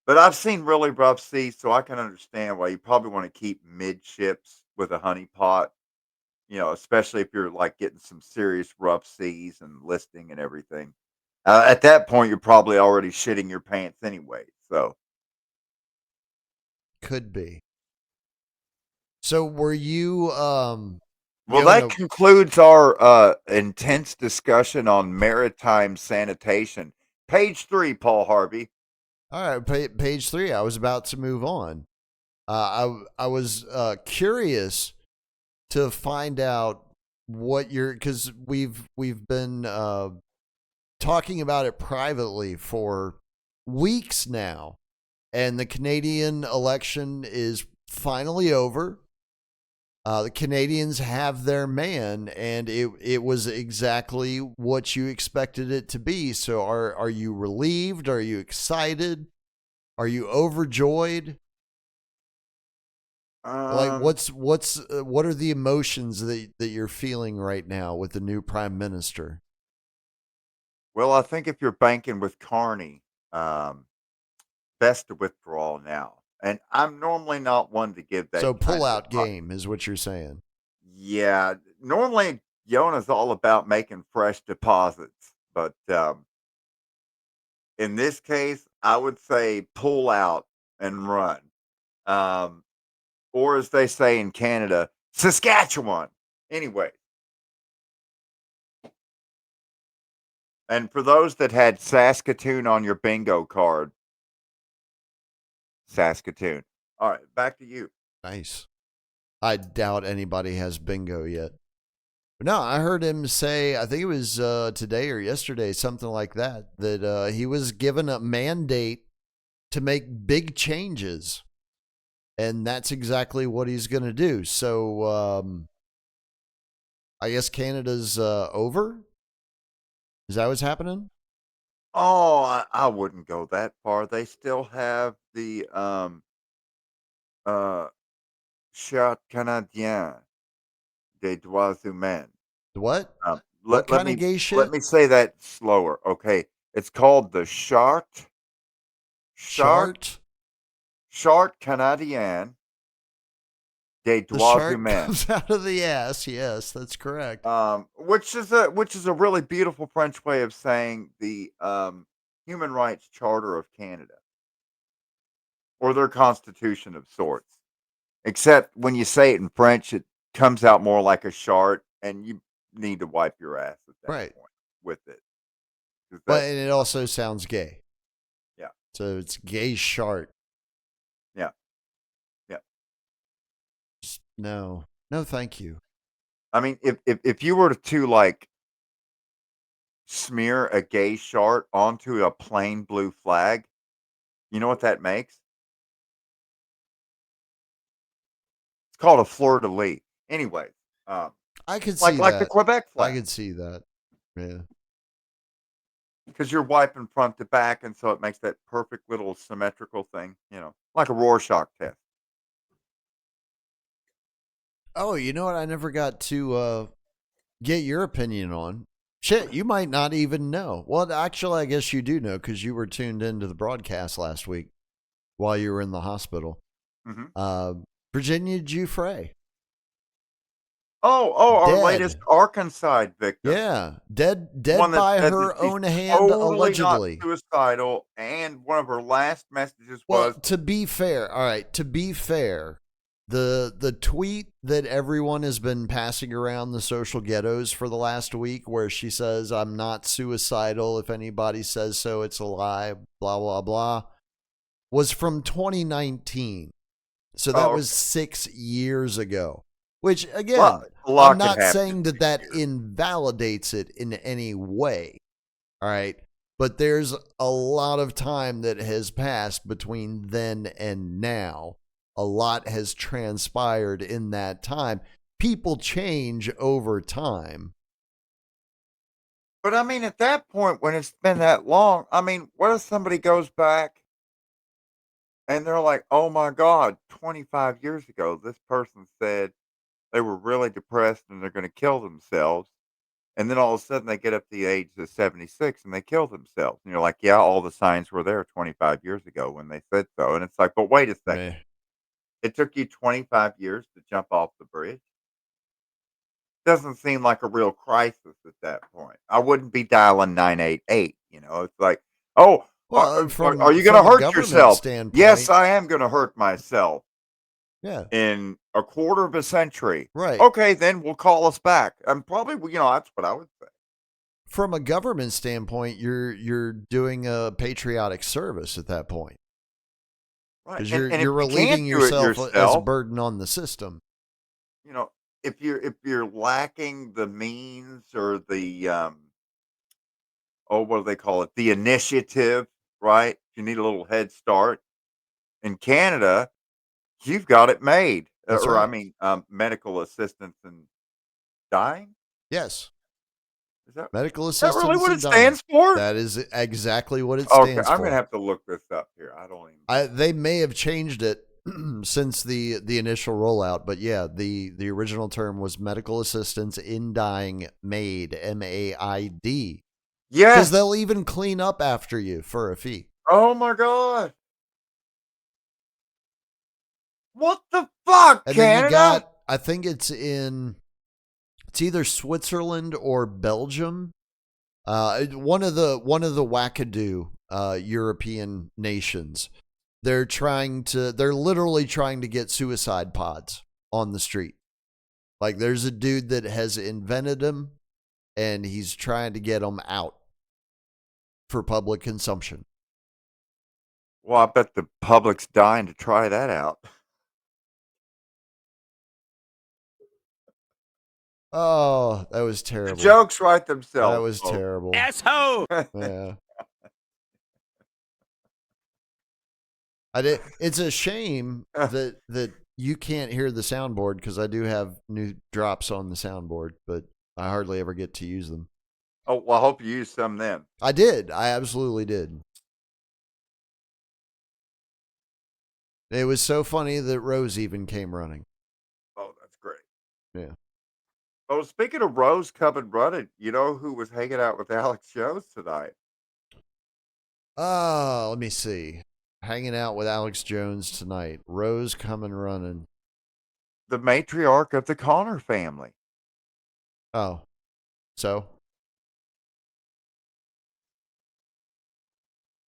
but I've seen really rough seas, so I can understand why you probably want to keep midships with a honey pot, especially if you're like getting some serious rough seas and listing and everything. At that point, you're probably already shitting your pants anyway. So, Could be. So were you well, going that to concludes our intense discussion on maritime sanitation. Page 3, Paul Harvey. all right, page 3. I was about to move on. I was curious to find out what you're, because we've been talking about it privately for weeks now, and the Canadian election is finally over. The Canadians have their man, and it was exactly what you expected it to be. So are you relieved? Are you excited? Are you overjoyed? Like Um, what are the emotions that you're feeling right now with the new prime minister? well, I think if you're banking with Carney, um, best to withdraw now. And I'm normally not one to give that So kind pull of out advice. game is what you're saying. Yeah, normally Yona's all about making fresh deposits, but in this case, I would say pull out and run. Um, or as they say in Canada, Saskatchewan. Anyway, and for those that had Saskatoon on your bingo card, Saskatoon. All right, back to you. Nice. I doubt anybody has bingo yet. But no, I heard him say, I think it was today or yesterday, something like that, that he was given a mandate to make big changes. And that's exactly what he's going to do. So I guess Canada's over. Is that what's happening? Oh, I wouldn't go that far. They still have the uh Charte canadien des droits humains. What? Um, What let kind of me gay let shit? me say that slower. Okay, it's called the Charte Chart? Charte canadienne des The droits shark humains. comes out of the ass. Yes, that's correct. Which is a really beautiful French way of saying the Human Rights Charter of Canada, or their constitution of sorts. Except when you say it in French, it comes out more like a chart, and you need to wipe your ass at that Right. point with it. 'Cause But that's and it also sounds gay. yeah, So it's gay shart. yeah, yeah. No. No, thank you. I mean, if you were to like smear a gay chart onto a plain blue flag, you know what that makes? It's called a fleur de lis. Anyway, um, I could like see like the that. Quebec I flag. could see that. Yeah. Because you're wiping front to back, and so it makes that perfect little symmetrical thing, like a Rorschach test. Oh, you know what? I never got to get your opinion on. Shit, you might not even know. Well, actually, I guess you do know because you were tuned into the broadcast last week while you were in the hospital. Hmm. Uh, Virginia Giuffre, Our latest dead. Arkansas victim, Yeah, dead, one dead that by said that her she's own hand, totally not allegedly. suicidal, and one of her last messages Well, was, to be fair, all right, to be fair, the tweet that everyone has been passing around the social ghettos for the last week where she says I'm not suicidal, if anybody says so it's a lie, blah blah blah, was from 2019. So that "Oh, was okay. 6 years ago. Which Well, again, a I'm lot could not happen in saying that 6 that years." invalidates it in any way. All right. But there's a lot of time that has passed between then and now. A lot has transpired in that time. People change over time. But I mean, at that point, when it's been that long, I mean, what if somebody goes back and they're like, "Oh my God, 25 years ago, this person said they were really depressed and they're going to kill themselves." And then all of a sudden they get up to the age of 76 and they kill themselves. And you're like, yeah, all the signs were there 25 years ago when they said so. And it's like, but wait a second. Meh. It took you 25 years to jump off the bridge. Doesn't seem like a real crisis at that point. I wouldn't be dialing 988. It's like, oh, Well, are you going from to a hurt government yourself? Yes, standpoint, I am going to hurt myself yeah, in a quarter of a century. right. Okay, then we'll call us back. And probably, that's what I would say. From a government standpoint, you're doing a patriotic service at that point Right. because And you're if you're you can't relieving do it yourself as a yourself, burden on the system. you know, if you're lacking the means or the what do they call it? The initiative, right? You need a little head start. In Canada, you've got it made. That's Or I right. mean, medical assistance in dying. Yes. Is that Medical really assistance what in it dying. stands for? That is exactly what it Okay, stands I'm gonna for. have to look this up here. I don't even. They may have changed it since the initial rollout, but yeah, the original term was medical assistance in dying MAID, MAID, because Yes. they'll even clean up after you for a fee. Oh my god. What the fuck, And then you Canada? got, I think it's either Switzerland or Belgium. One of the wackadoo European nations. They're literally trying to get suicide pods on the street. Like there's a dude that has invented them and he's trying to get them out for public consumption. Well, I bet the public's dying to try that out. Oh, that was The terrible. jokes write That themselves, was folks. terrible. Asshole. Yeah. It's a shame that you can't hear the soundboard because I do have new drops on the soundboard, but I hardly ever get to use them. Oh, well, I hope you use some then. I did. I absolutely did. It was so funny that Rose even came running. Oh, that's great. Yeah. Oh, speaking of Rose coming running, you know who was hanging out with Alex Jones tonight? Let me see. Hanging out with Alex Jones tonight. Rose coming running. The matriarch of the Connor family. Oh. So?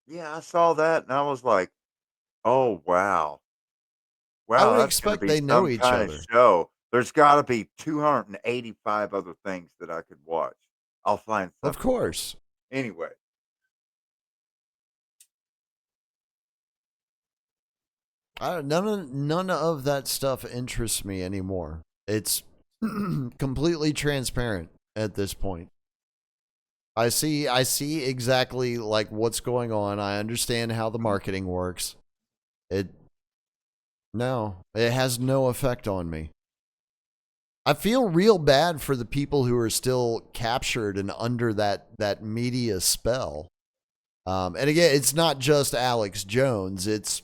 Yeah, I saw that and I was like, oh, wow. I Wow, would that's going to expect be they know some each kind of other. show. There's got to be 285 other things that I could watch. I'll find Of something. course. Anyway. None of that stuff interests me anymore. It's completely transparent at this point. I see exactly like what's going on. I understand how the marketing works. It it has no effect on me. I feel real bad for the people who are still captured and under that media spell. And again, it's not just Alex Jones. It's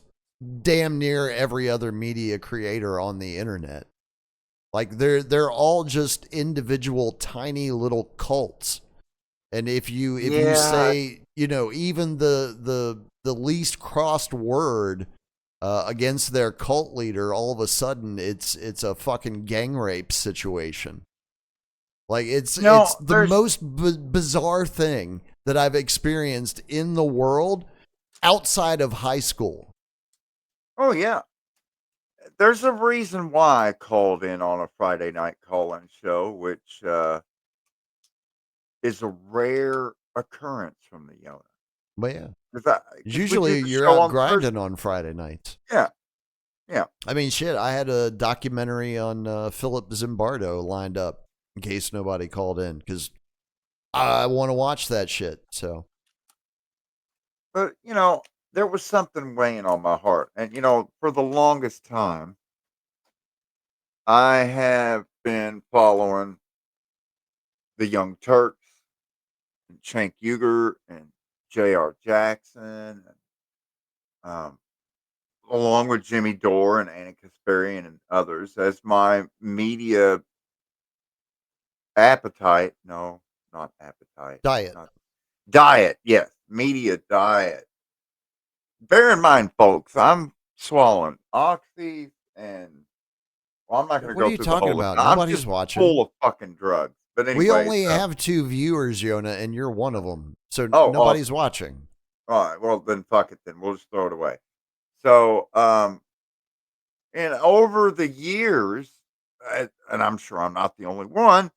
damn near every other media creator on the internet. Like they're all just individual tiny little cults. And if you Yeah. say, even the least crossed word against their cult leader, all of a sudden it's a fucking gang rape situation. Like it's No, the there's. most bizarre thing that I've experienced in the world outside of high school. Oh, yeah. There's a reason why I called in on a Friday night call-in show, which is a rare occurrence from the owner. But yeah, Because we do usually the you're show out on Thursday. grinding on Friday nights. Yeah, yeah. I mean, shit, I had a documentary on Philip Zimbardo lined up in case nobody called in because I want to watch that shit. So, But, there was something weighing on my heart. And, for the longest time, I have been following the Young Turks and Cenk Uygur and J.R. Jackson, and, um, along with Jimmy Dore and Anna Kasparian and others, as my media appetite, no, not appetite, diet. not diet, yes, media diet. Bear in mind, folks, I'm swallowing oxy and well, I'm not going to What are go you through the talking whole list. about? I'm Nobody's just watching. full of fucking drugs. But We anyways, only have 2 viewers, Yona, and you're one of them. So oh, nobody's awesome. watching. All right, well then, fuck it. Then we'll just throw it away. So, and over the years, and I'm sure I'm not the only one,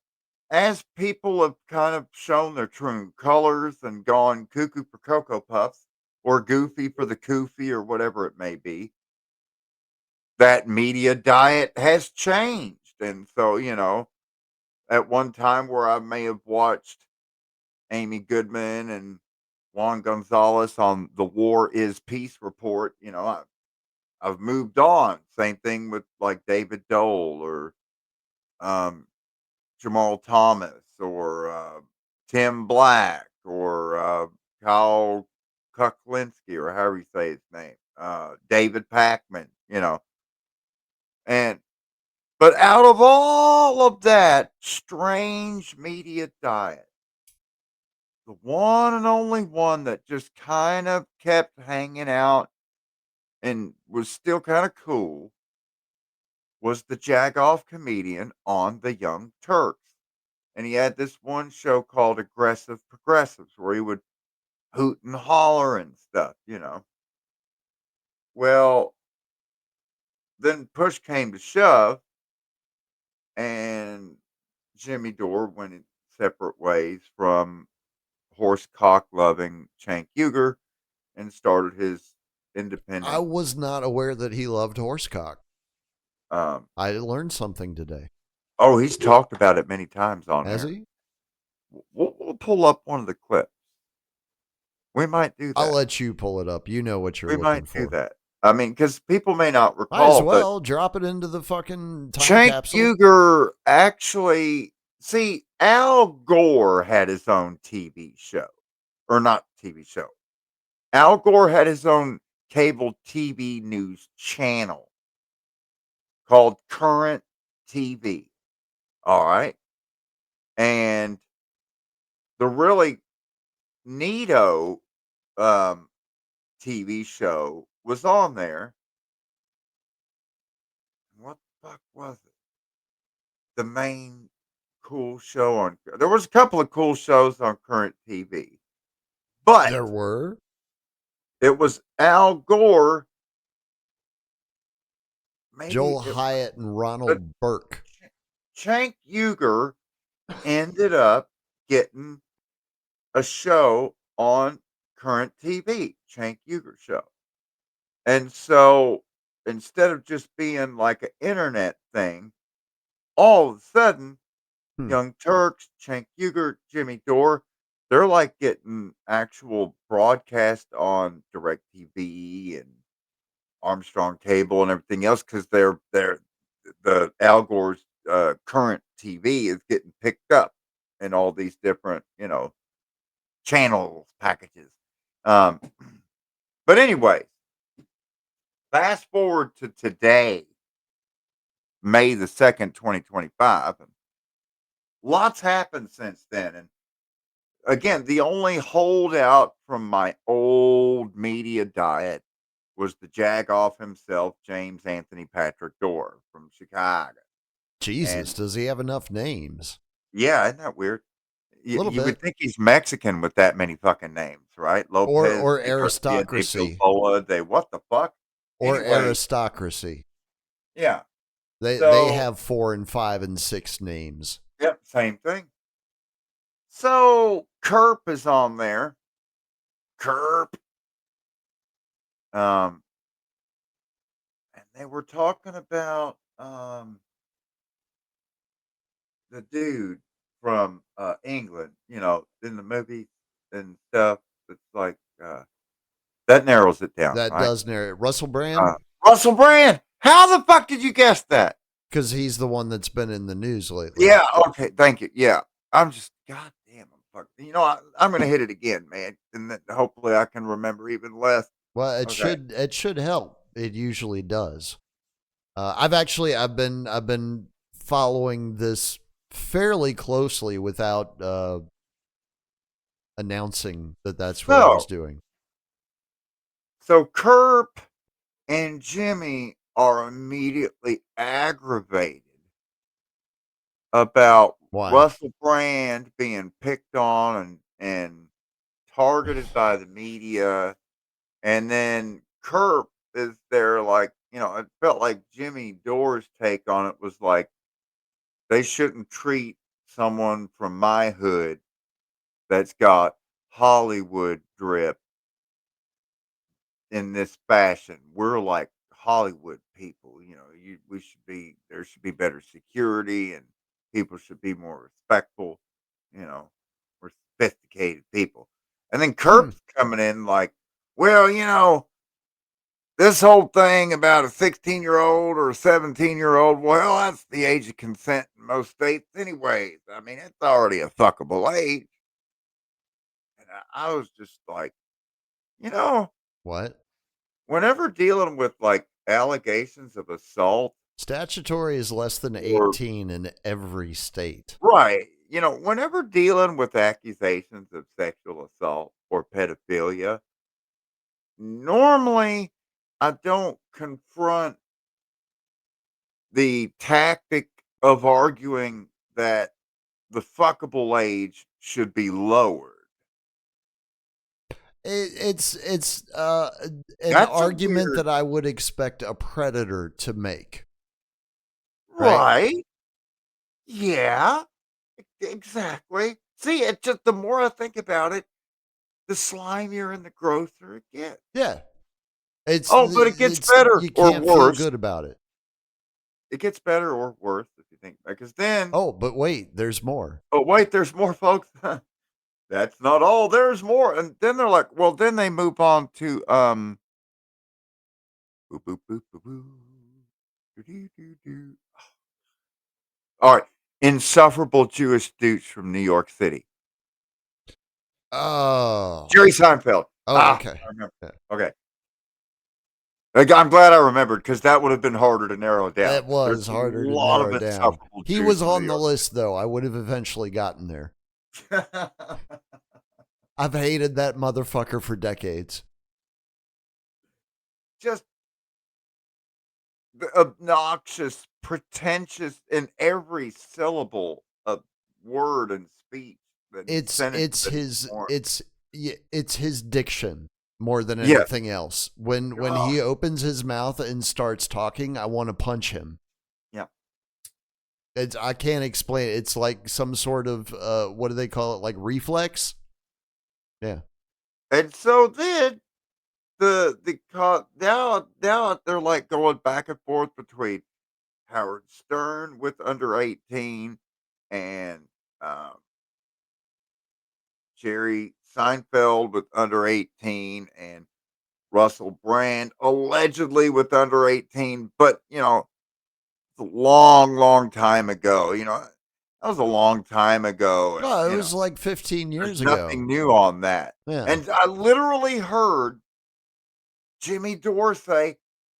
as people have kind of shown their true colors and gone cuckoo for Cocoa Puffs or goofy for the koofy or whatever it may be, that media diet has changed. And so, at one time where I may have watched Amy Goodman and Juan Gonzalez on the War is Peace report, I've moved on. Same thing with like David Dole or um, Jamal Thomas or Tim Black or Kyle Kuklinski or however you say his name, David Packman, and but out of all of that strange media diet, the one and only one that just kind of kept hanging out and was still kind of cool was the Jagoff comedian on the Young Turks. And he had this one show called Aggressive Progressives where he would hoot and holler and stuff. Well, then push came to shove and Jimmy Dore went in separate ways from horse cock loving Cenk Uygur and started his I independent. was not aware that he loved horsecock. Um, I learned something today. oh, he's talked about it many times on Has here. he? We'll pull up one of the clips. We might do I'll that. let you pull it up. You know what you're We looking might do for. that. I mean, because people may not Might as recall, but well drop it into the fucking time Cenk capsule. Uygur actually, see, Al Gore had his own TV show, or not TV show. Al Gore had his own cable TV news channel called Current TV. All right. And the really neato um, TV show was on there. What the fuck was it? The main cool show on there was a couple of cool shows on Current TV, but There were. it was Al Gore. Maybe Joel it was Hyatt and but Ronald Burke. Cenk Uygur ended up getting a show on Current TV, Cenk Uygur show. And so instead of just being like an internet thing, all of a sudden Hmm. Young Turks, Cenk Uygur, Jimmy Dore, they're like getting actual broadcast on DirecTV and Armstrong Cable and everything else because they're the Al Gore's current TV is getting picked up in all these different channels packages. Um, but anyway, fast forward to today, May the 2nd, 2025. And lots happened since then. And again, the only holdout from my old media diet was the jagoff himself, James Anthony Patrick Dore from Chicago. Jesus, And does he have enough names? yeah, isn't that weird? A little You would bit. think he's Mexican with that many fucking names, right? Lopez, Or de Garcia, de aristocracy. Bilboa, de what the fuck? Or Anyway, aristocracy. yeah. They So, have 4 and 5 and 6 names. yep, same thing. So Kerp is on there. Kerp. Um, and they were talking about the dude from England, in the movie and stuff. It's like that narrows it down, That right? does narrate Russell Brand, Russell Brand. How the fuck did you guess that? because he's the one that's been in the news lately. Yeah. Okay. Thank you. Yeah. I'm just goddamn. I'm fucking. I'm gonna hit it again, man, and then hopefully I can remember even less. Well, Okay. it should help. It usually does. I've been following this fairly closely without announcing that that's what I was So, doing. so Kerp and Jimmy are immediately aggravated about Why? Russell Brand being picked on and targeted by the media, and then Kerp is there like it felt like Jimmy Dore's take on it was like they shouldn't treat someone from my hood that's got Hollywood drip in this fashion. We're like Hollywood people. There should be better security, and people should be more respectful. You know, we're sophisticated people. And then Hmm. Kurt's coming in like, well, this whole thing about a 16-year-old or a 17-year-old, well, that's the age of consent in most states, anyways. I mean, it's already a fuckable age. And I was just like, you know, What? whenever dealing with like allegations of assault Statutory is less than or 18 in every state. right, whenever dealing with accusations of sexual assault or pedophilia, normally I don't confront the tactic of arguing that the fuckable age should be lowered. It's an That's a argument weird that I would expect a predator to make, right? right. Yeah, exactly. See, it just the more I think about it, the slimier and the grosser it gets. Yeah. It's Oh, but it gets it's better you or can't feel worse. good about it. It gets better or worse if you think because then Oh, but wait, there's more. oh wait, there's more folks. That's not all. There's more. And then they're like, well, then they move on to boop, boop, boop, boop, boop. Doo-doo-doo-doo. All right. Insufferable Jewish douche from New York City. Oh. Jerry Seinfeld. Oh, Ah, okay. I remember. Yeah. Okay. I'm glad I remembered because that would have been harder to narrow down It because there's was a harder to lot of narrow down. insufferable He Jews was from New on the York list though. I would have eventually gotten there. City. I've hated that motherfucker for decades. Just the obnoxious, pretentious in every syllable of word and speech and It's sentence it's that he his formed. it's his diction more than Yes. anything else. When Oh, he opens his mouth and starts talking, I want to punch him. yeah. It's I can't explain it. It's like some sort of what do they call it? Like reflex? Yeah. And so then now they're like going back and forth between Howard Stern with under 18 and um, Jerry Seinfeld with under 18 and Russell Brand allegedly with under 18, but it's a long, long time ago. That was a long time ago, and No, it was like 15 there's years ago. nothing new on that. Yeah. And I literally heard Jimmy Dore say,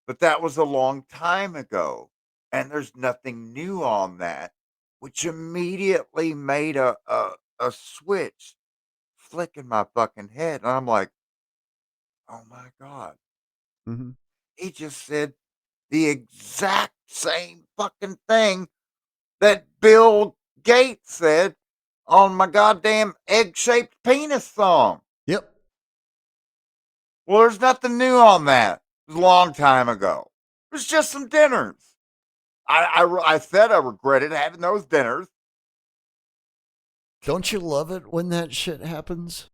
but that was a long time ago, and there's nothing new on that, which immediately made a switch flick in my fucking head, and I'm like, oh my god, Mhm. he just said the exact same fucking thing that Bill Gates said on my goddamn egg-shaped penis song. Yep. Well, there's nothing new on that. It was a long time ago. It was just some dinners. I said I regretted having those dinners. Don't you love it when that shit happens?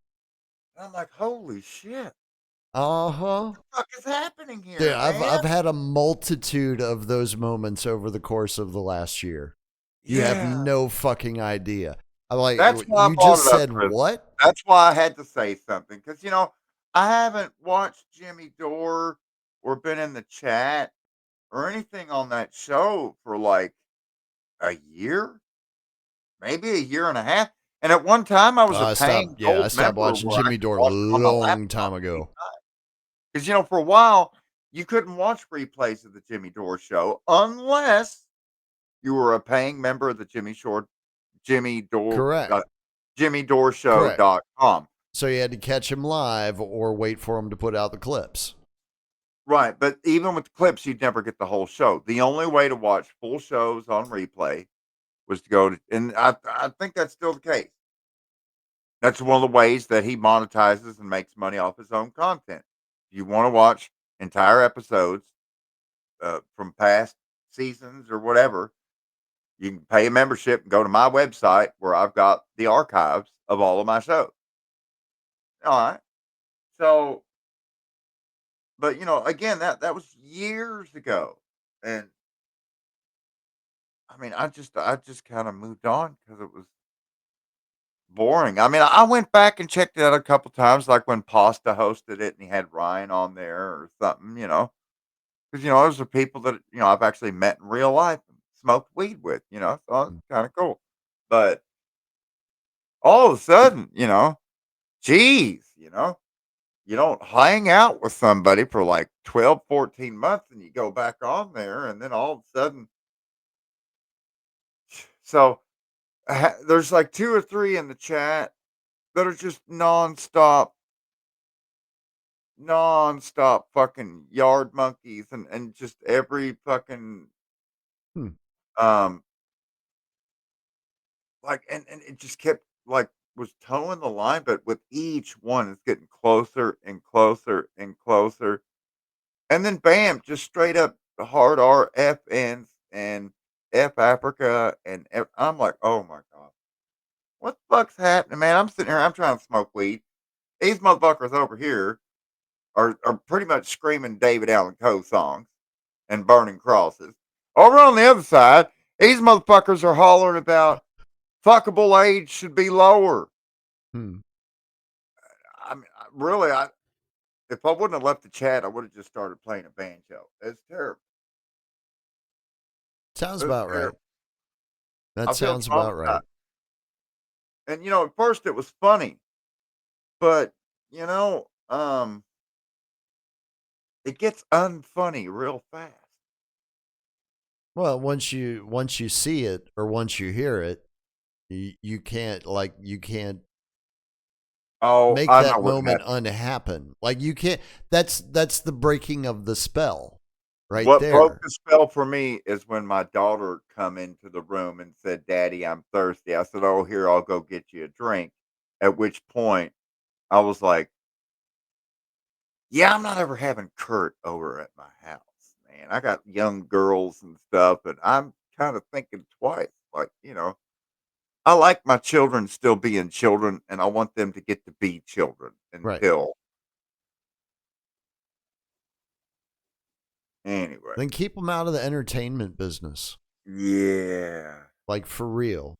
And I'm like, holy shit. Uh-huh. What the fuck is happening Dude, here, I've man? had a multitude of those moments over the course of the last year. You have Yeah. no fucking idea. I like That's why I you brought just it up, said Chris. what? That's why I had to say something. Because, I haven't watched Jimmy Dore or been in the chat or anything on that show for like a year, maybe a year and a half. And at one time, I was a paying I gold stopped member watching where I Jimmy could Dore a watch it on my long laptop time ago. anytime. Because, for a while, you couldn't watch replays of the Jimmy Dore show unless you were a paying member of the Jimmy Dore, Correct. Correct. JimmyDoreShow.com. So you had to catch him live or wait for him to put out the clips. Right, but even with the clips, you'd never get the whole show. The only way to watch full shows on replay was to go to, and I think that's still the case. That's one of the ways that he monetizes and makes money off his own content. If you want to watch entire episodes from past seasons or whatever, you can pay a membership and go to my website where I've got the archives of all of my shows. All right. So But, again, that was years ago, and, I mean, I just kinda moved on because it was boring. I mean, I went back and checked it out a couple times, like when Pasta hosted it and he had Ryan on there or something. Because those are people that, I've actually met in real life and smoked weed with, so it's Mm. kinda cool. But all of a sudden, geez, you don't hang out with somebody for like 12, 14 months and you go back on there and then all of a sudden so there's like 2 or 3 in the chat that are just nonstop fucking yard monkeys and just every fucking Hmm. um like and it just kept like was towing the line, but with each one it's getting closer and closer and closer. And then bam, just straight up hard R F ends and F Africa I'm like, oh my God. What the fuck's happening, man? I'm sitting here, I'm trying to smoke weed. These motherfuckers over here are pretty much screaming David Allen Coe songs and burning crosses. Over on the other side, these motherfuckers are hollering about fuckable age should be lower. Hmm. I mean, really, if I wouldn't have left the chat, I would have just started playing a banjo. It's terrible. Sounds It's about right. terrible. That I feel sounds about traumatized. right. And at first it was funny, but you know, um, it gets unfunny real fast. Well, once you see it or once you hear it, you can't Oh, make I know that what moment happened. unhappen. Like you can't. That's the breaking of the spell, right What broke there. the spell for me is when my daughter come into the room and said, "Daddy, I'm thirsty." I said, "Oh, here, I'll go get you a drink." At which point I was like, "Yeah, I'm not ever having Kurt over at my house, man. I got young girls and stuff, and I'm kind of thinking twice. Like, I like my children still being children, and I want them to get to be children Right. until anyway." Then keep them out of the entertainment business. Yeah. Like for real.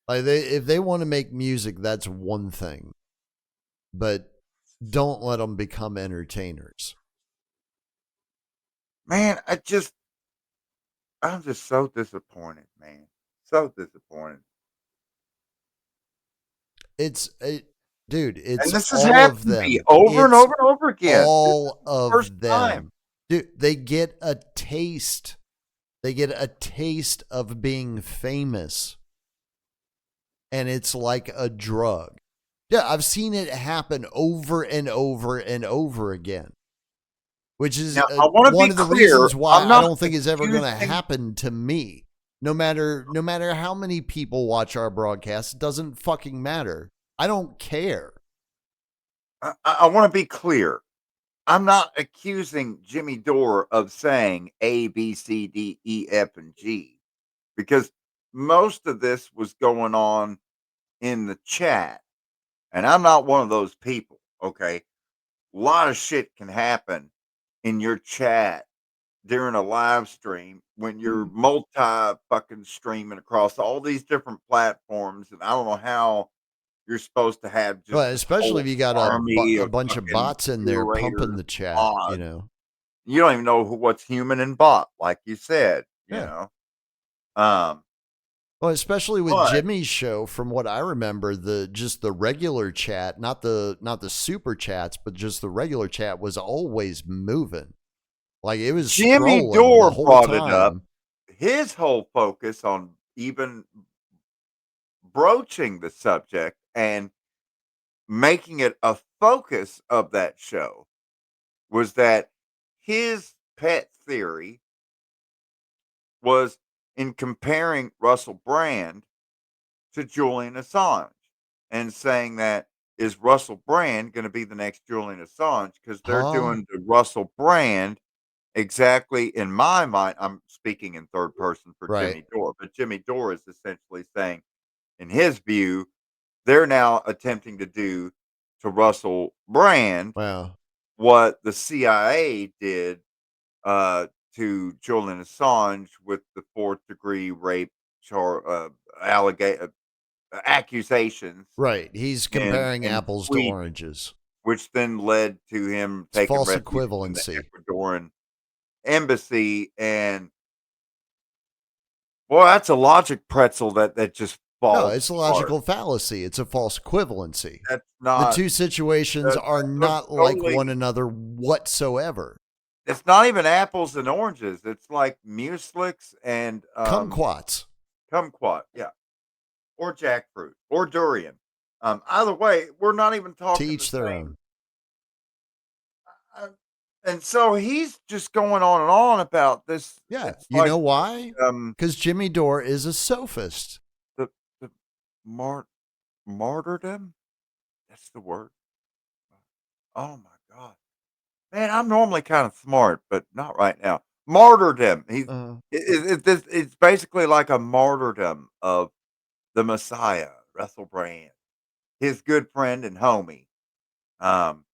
Like if they want to make music, that's one thing. But don't let them become entertainers. Man, I'm just so disappointed, man. So disappointed. It's dude, And it's this has all of happened to me them. over and It's over and over again. This is all the first of time. them. Dude, they get a taste. They get a taste of being famous, and it's like a drug. Yeah, I've seen it happen over and over and over again, which is Now, I wanna one be of the clear, reasons why I'm I not don't think it's ever going to accusing happen to me. No matter how many people watch our broadcast, it doesn't fucking matter. I don't care. I wanna be clear. I'm not accusing Jimmy Dore of saying A, B, C, D, E, F, and G because most of this was going on in the chat, and I'm not one of those people, okay? A lot of shit can happen in your chat during a live stream when you're Hmm. multi fucking streaming across all these different platforms, and I don't know how you're supposed to have just But this especially whole if you got army a of bunch of fucking bots in there pumping curators, the chat, you mods. know. You don't even know what's human and bot, like you said, you Yeah. know. Um, Well, especially with but Jimmy's show, from what I remember, the regular chat, not the super chats, but just the regular chat was always moving. Like it was Jimmy scrolling the Dore whole brought it up. time. His whole focus on even broaching the subject and making it a focus of that show was that his pet theory was in comparing Russell Brand to Julian Assange and saying that is Russell Brand going to be the next Julian Assange because they're Huh? doing the Russell Brand exactly in my mind. I'm speaking in third person for Right. Jimmy Dore, but Jimmy Dore is essentially saying, in his view, they're now attempting to do to Russell Brand Wow. what the CIA did to Julian Assange with the fourth degree rape allega- accusations Right. He's comparing in apples to Sweden, oranges. which then led to him It's taking false refuge in the equivalency. Ecuadorian embassy. And boy, that's a logic pretzel that just No, falls it's a apart. logical fallacy. It's a false equivalency. That's The not two situations are not like totally. one another whatsoever. It's not even apples and oranges. It's like muslix and Kumquats. kumquat, yeah, or jackfruit or durian. Either way, we're not even To talking the each their same. own. Uh, and so he's just going on and on about this. Yeah. It's You like know why? um, Because Jimmy Dore is a sophist. the martyrdom. That's the word. Oh my god, man! I'm normally kind of smart, but not right now. Martyrdom. Uh, It's basically like a martyrdom of the Messiah, Russell Brand, his good friend and homie. Um,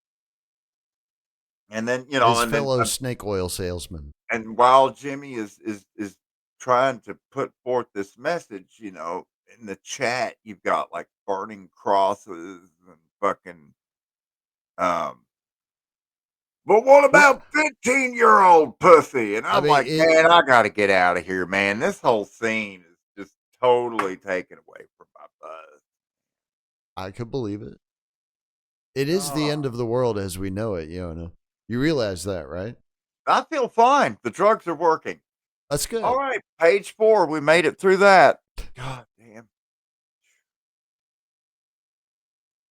and then his fellow snake oil salesman. and while Jimmy is trying to put forth this message, in the chat, you've got like burning crosses and fucking um. But what Well, about 15-year-old pussy? And I I'm mean, like, it. man, I got to get out of here, man. This whole scene is just totally taken away from my buzz. I could believe it. It is the end Oh, of the world as we know it, Yona. You realize that, right? I feel fine. The drugs are working. That's All good. right, page 4. We made it through that. God damn.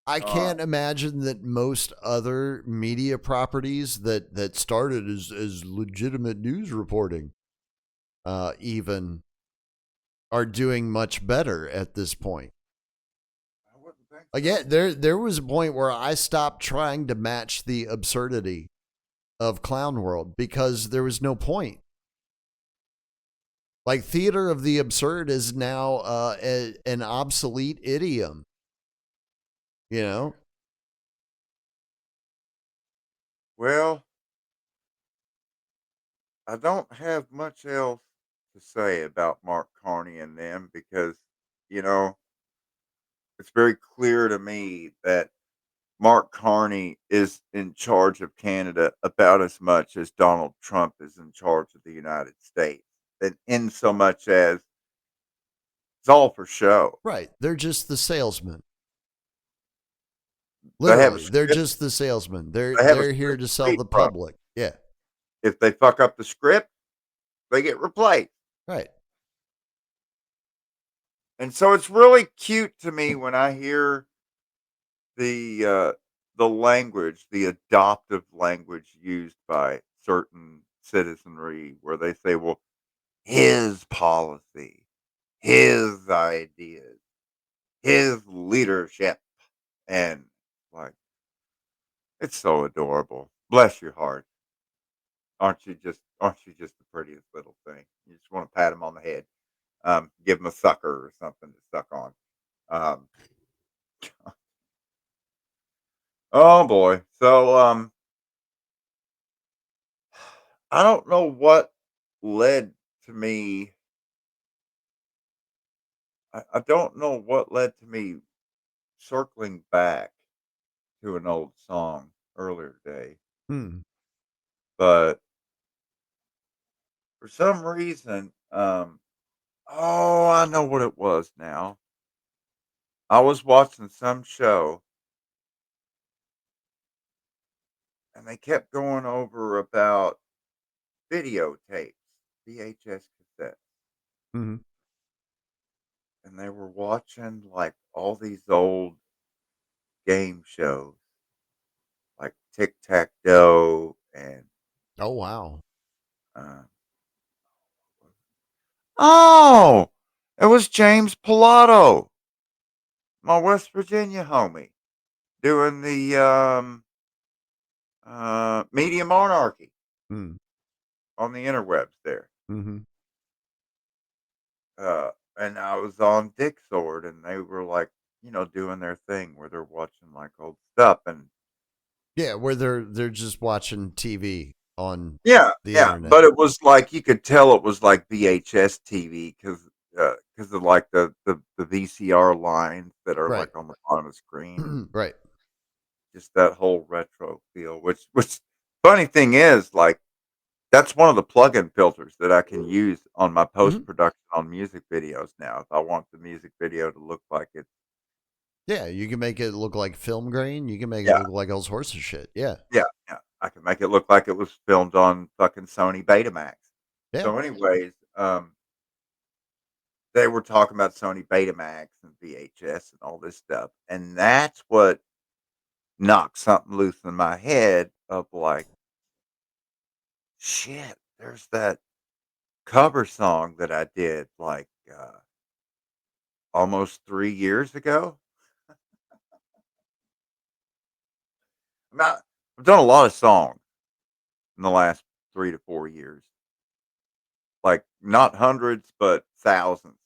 I Uh, can't imagine that most other media properties that started as legitimate news reporting even are doing much better at this point. I wouldn't think so. Again, there was a point where I stopped trying to match the absurdity of Clown World because there was no point. Like theater of the absurd is now an obsolete idiom. You know, Well, I don't have much else to say about Mark Carney and them because, you know, it's very clear to me that Mark Carney is in charge of Canada about as much as Donald Trump is in charge of the United States. And in so much as it's all for show. right? They're just the salesman. They have a Literally, they're script. just the salesman. They're They have a they're here script to to sell read the from. public. Yeah, If they fuck up the script, they get replaced. right. And so it's really cute to me when I hear the uh, the language, the adoptive language used by certain citizenry, where they say, "Well, his policy, his ideas, his leadership," and like it's so adorable. Bless your heart. Aren't you just the prettiest little thing? You just want to pat him on the head, give him a sucker or something to suck on. Um, oh boy. So I don't know what led to me. I don't know what led to me circling back to an old song earlier today, Hmm. but for some reason, oh, I know what it was now. I was watching some show and they kept going over about videotapes, VHS cassettes, Hmm. and they were watching like all these old game shows like Tic Tac Doe and Oh wow. uh, oh, it was James Pilato, my West Virginia homie, doing the Media Monarchy Hmm. on the interwebs there. Hmm. And I was on Dixord, and they were like, doing their thing where they're watching like old stuff, and Yeah, where they're just watching TV on Yeah, the yeah, internet. but it was like you could tell it was like VHS TV because of like the VCR lines that are Right. like on the bottom of the screen and Right. just that whole retro feel. Which funny thing is, like that's one of the plug-in filters that I can use on my Hmm. post production on music videos now. If I want the music video to look like it, Yeah, you can make it look like film grain. You can make it yeah, look like all sorts of shit. Yeah. yeah, yeah, I can make it look like it was filmed on fucking Sony Betamax. Yeah. So, anyways, they were talking about Sony Betamax and VHS and all this stuff, and that's what knocked something loose in my head of like, shit, there's that cover song that I did like almost 3 years ago. Now, I've done a lot of songs in the last 3 to 4 years, like not hundreds, but thousands.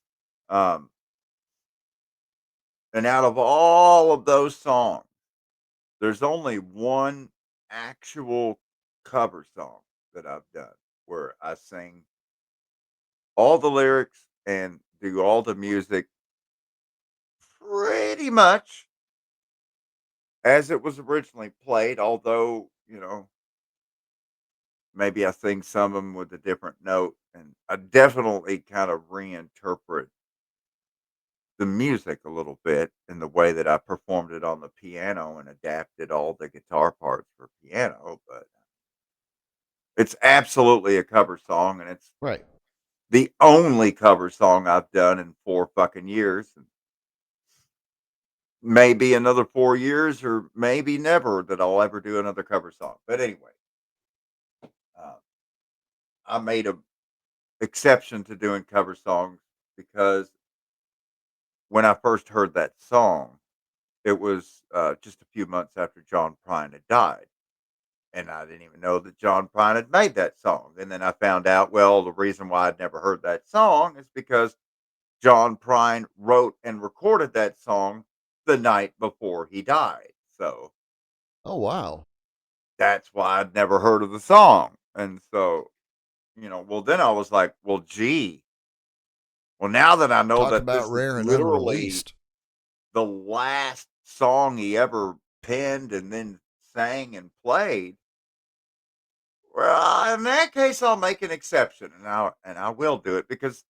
Um, and out of all of those songs, there's only one actual cover song that I've done where I sing all the lyrics and do all the music pretty much as it was originally played, although, maybe I sing some of them with a different note, and I definitely kind of reinterpret the music a little bit in the way that I performed it on the piano and adapted all the guitar parts for piano, but it's absolutely a cover song, and it's Right. the only cover song I've done in 4 fucking years, and maybe another 4 years or maybe never that I'll ever do another cover song. But anyway, uh, I made a exception to doing cover songs because when I first heard that song, it was, just a few months after John Prine had died, and I didn't even know that John Prine had made that song, and then I found out, well, the reason why I'd never heard that song is because John Prine wrote and recorded that song the night before he died, so Oh wow. that's why I'd never heard of the song, and so, well, then I was like, "Well, gee, well, now that I know Talk that about this is rare and literally unreleased. the last song he ever penned and then sang and played, well, in that case, I'll make an exception, and I will do it because,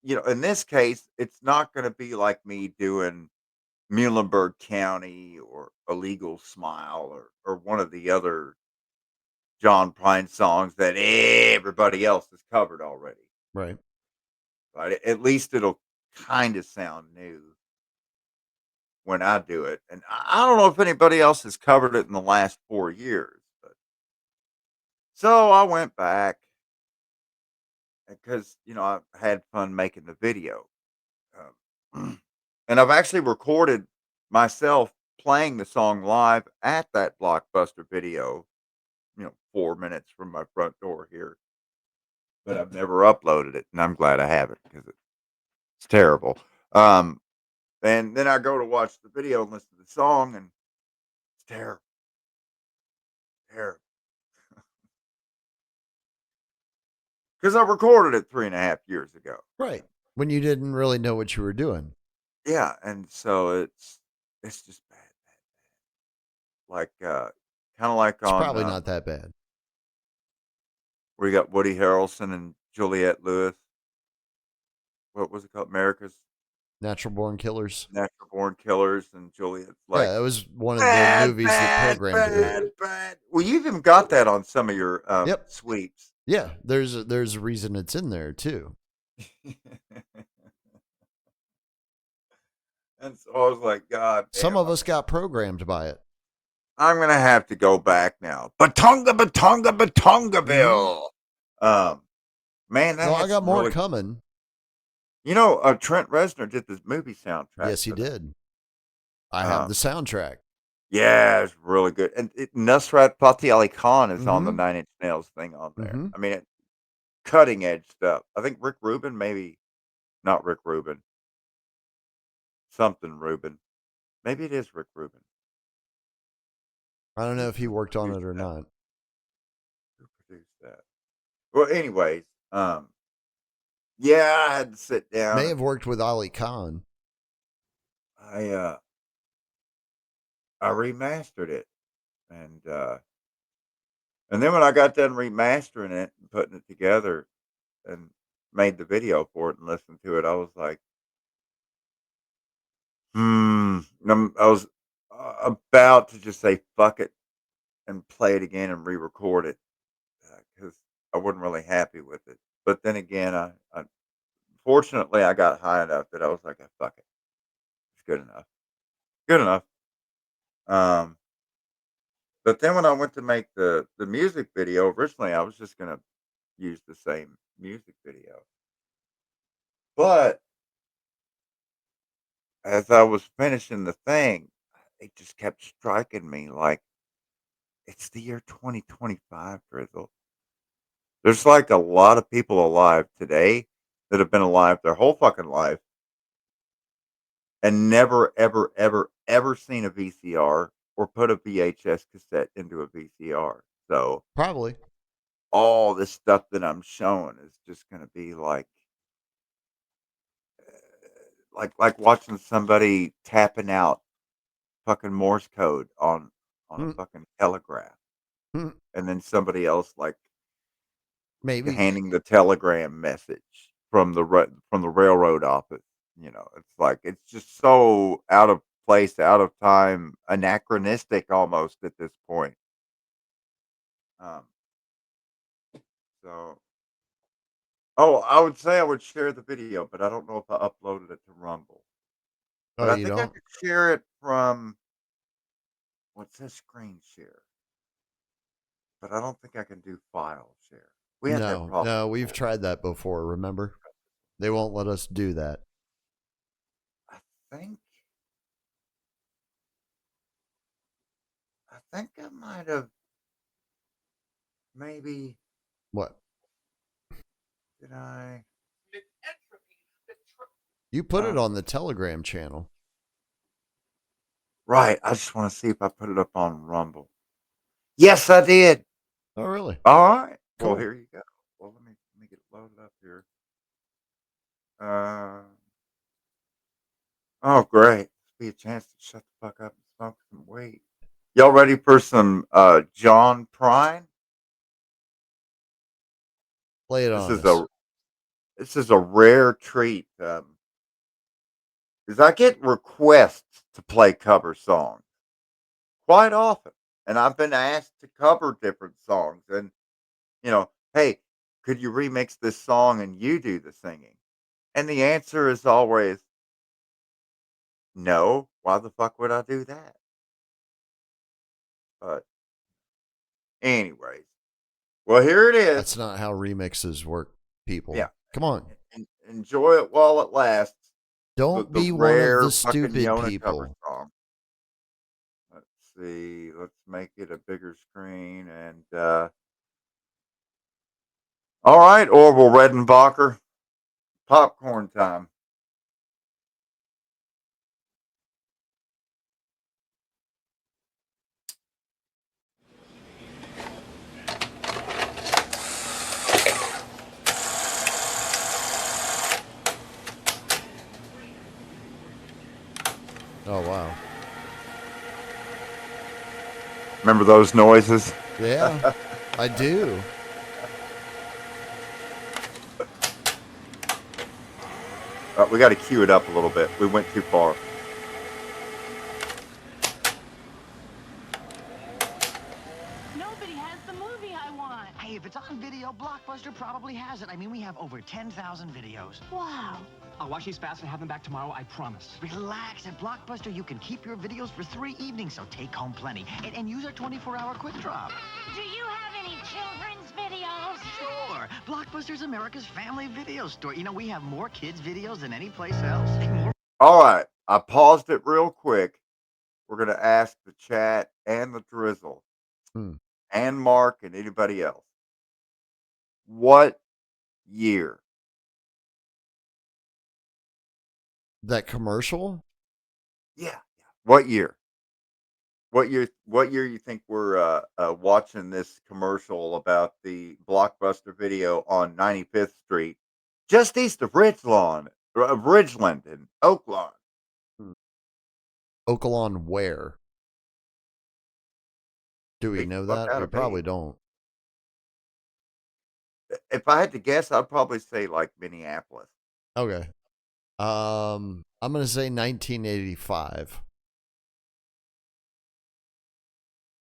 in this case, it's not gonna be like me doing Muhlenberg County or Illegal Smile or one of the other John Prine songs that everybody else has covered already, Right. right? At least it'll kinda sound new when I do it, and I don't know if anybody else has covered it in the last 4 years, but so I went back because, I had fun making the video, and I've actually recorded myself playing the song live at that Blockbuster Video, 4 minutes from my front door here, but I've never uploaded it, and I'm glad I haven't because it's terrible. Um, and then I go to watch the video and listen to the song, and it's terrible, terrible. Because I recorded it 3.5 years ago. Right. When you didn't really know what you were doing. Yeah, and so it's just bad, like, kinda like It's on, probably not that bad. where you got Woody Harrelson and Juliette Lewis. What was it called? America's Natural Born Killers. Natural Born Killers, and Juliet's like, Yeah, that was one of the "Bad, movies that bad, programmed me. bad, bad." Well, you've even got that on some of your, Yep. sweeps. Yeah, there's a reason it's in there too. And so I was like, "God Some damn, of us got programmed by it. I'm gonna have to go back now." Batonga, Batonga, Hmm. Batongaville. Um, man, that No, I had got some more really coming. Trent Reznor did this movie soundtrack Yes, he for that. did. I have the Um, soundtrack. yeah, it's really good. And Nusrat Fateh Ali Khan is on the Hmm. 9 Inch Nails thing on there. Hmm. I mean, cutting edge stuff. I think Rick Rubin, maybe not Rick Rubin, something Rubin. Maybe it is Rick Rubin. I don't know if he Who worked on produced it or that? not. Who produced that? Well, anyways, yeah, I had to sit May down have and worked with Ali Khan. I uh I remastered it and then when I got done remastering it and putting it together and made the video for it and listened to it, I was like, I was about to just say fuck it and play it again and re-record it because I wasn't really happy with it. But then again, I fortunately I got high enough that I was like, fuck it, it's good enough, good enough. Um, but then when I went to make the music video, originally I was just gonna use the same music video, but as I was finishing the thing, it just kept striking me like it's the year 2025, Drizzle. There's like a lot of people alive today that have been alive their whole fucking life and never, ever, ever, ever seen a VCR or put a VHS cassette into a VCR. So Probably. all this stuff that I'm showing is just going to be like watching somebody tapping out fucking Morse code on a Hmm. fucking telegraph, Hmm. and then somebody else like Maybe. handing the telegram message from from the railroad office. You know, it's like it's just so out of place, out of time, anachronistic almost at this point. Um, so, oh, I would say I would share the video, but I don't know if I uploaded it to Rumble. Oh, But I you think I don't? could share it from what's this screen share? But I don't think I can do file share. We had that No, problem no, we've before. tried that before, remember? They won't let us do that. I think I might have maybe What? did I You put it uh, on the Telegram channel. right. I just want to see if I put it up on Rumble. Yes, I did. Oh, really? All right. Well, Cool. here you go. Well, let me get it loaded up here. Uh, oh, great. Be a chance to shut the fuck up and smoke some weed. Y'all ready for some John Prine? Play it This on is us. a rare treat. Because I get requests to play cover songs quite often, and I've been asked to cover different songs. And hey, could you remix this song and you do the singing? And the answer is always no. Why the fuck would I do that? But anyways, well, here it is. That's not how remixes work, Yeah, people. Come on. enjoy it while it lasts. The Don't the be one of rare the fucking stupid Yona cover people. song. Let's see. Let's make it a bigger screen and all right, Orville Redenbacher, popcorn time. Oh, wow. Remember those noises? Yeah, I do. We got to cue it up a little bit. We went too far. Nobody has the movie I want. Hey, if it's on video, Blockbuster probably has it. I mean, we have over 10,000 videos. Wow. I'll watch these fast and have them back tomorrow, I promise. Relax. At Blockbuster, you can keep your videos for 3 evenings, so take home plenty. And use our 24-hour quick drop. Do you have any children's videos? Sure. Blockbuster's America's family video store. You know, we have more kids' videos than any place else. More. All right. I paused it real quick. We're going to ask the chat and the drizzle Hmm. and Mark and anybody else. What year? That commercial? Yeah. What year? What year you think we're watching this commercial about the Blockbuster Video on 95th Street, just east of Ridgeland and Oaklawn? Oaklawn where? Do we Big know fuck that? out We of me. probably don't. If I had to guess, I'd probably say like Minneapolis. Okay. I'm gonna say 1985.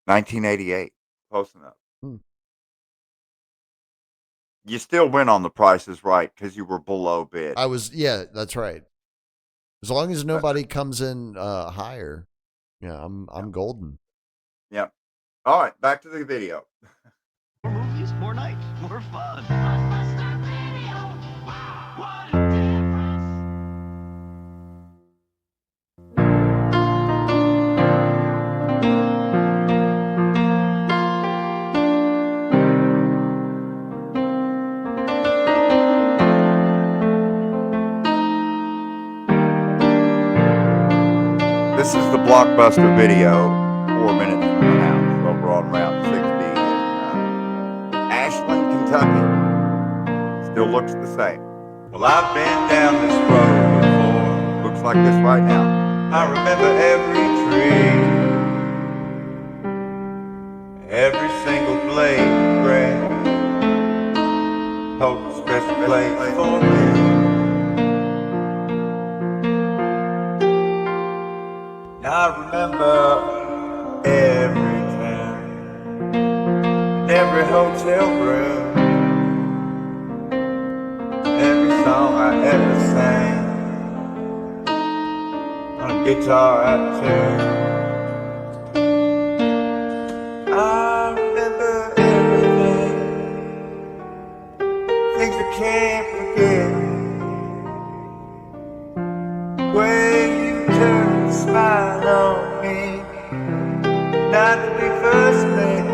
1988. Close enough. Hmm. You still win on the Price is Right because you were below bid. Yeah, that's right. As long as Uh, nobody comes in higher, yeah, I'm yeah. golden. Yep. All right, back to the video. More movies, more nights, more fun. Blockbuster Video. Wow, what a difference. This is the Blockbuster Video, 4 minutes from the house, over on Route 60 in Ashland, Kentucky. Still looks the same. Well, I've been down this road before. Looks like this right now. I remember every tree, every single blade of grass. Hold a special place for me. I remember every town and every hotel room, every song I ever sang on a guitar out of tune. I remember everything, things I can't forget. Way you turned a smile on me, not that we first met.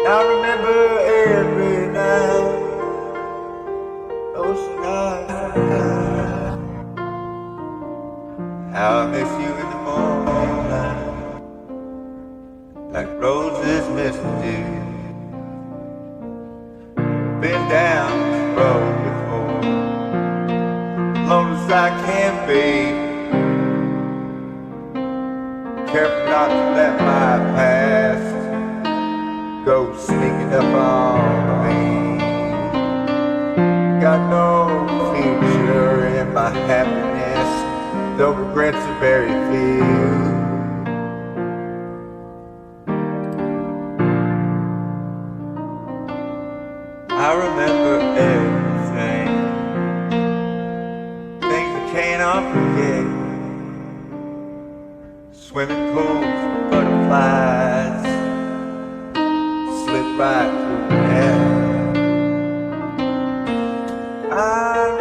I remember every night, ocean eyes. How I miss you in the morning light, like roses miss the dew. Been down this road before, alone as I can be. Careful not to let my past go sneaking up on me. Got no future in my happiness, though regrets are very few. I remember everything, things I cannot forget. Swimming pools, butterflies, slip right through the net. I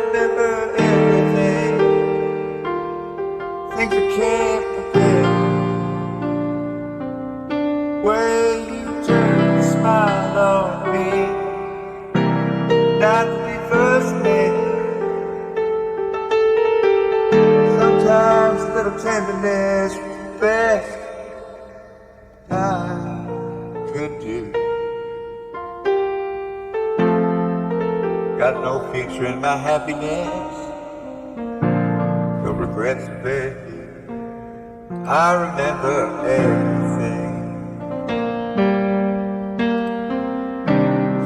remember everything, things I can't forget. Way you turned a smile on me, not when we first met. Sometimes a little tenderness was the best I could do. Got no future in my happiness, no regrets are very few. I remember everything,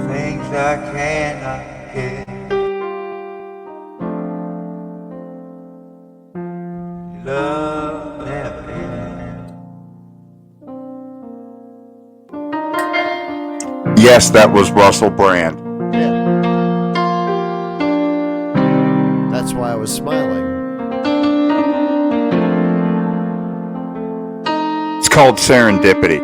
things I cannot forget. Love never ends. Yes, that was Russell Brand. Yeah. That's why I was smiling. It's called Serendipity.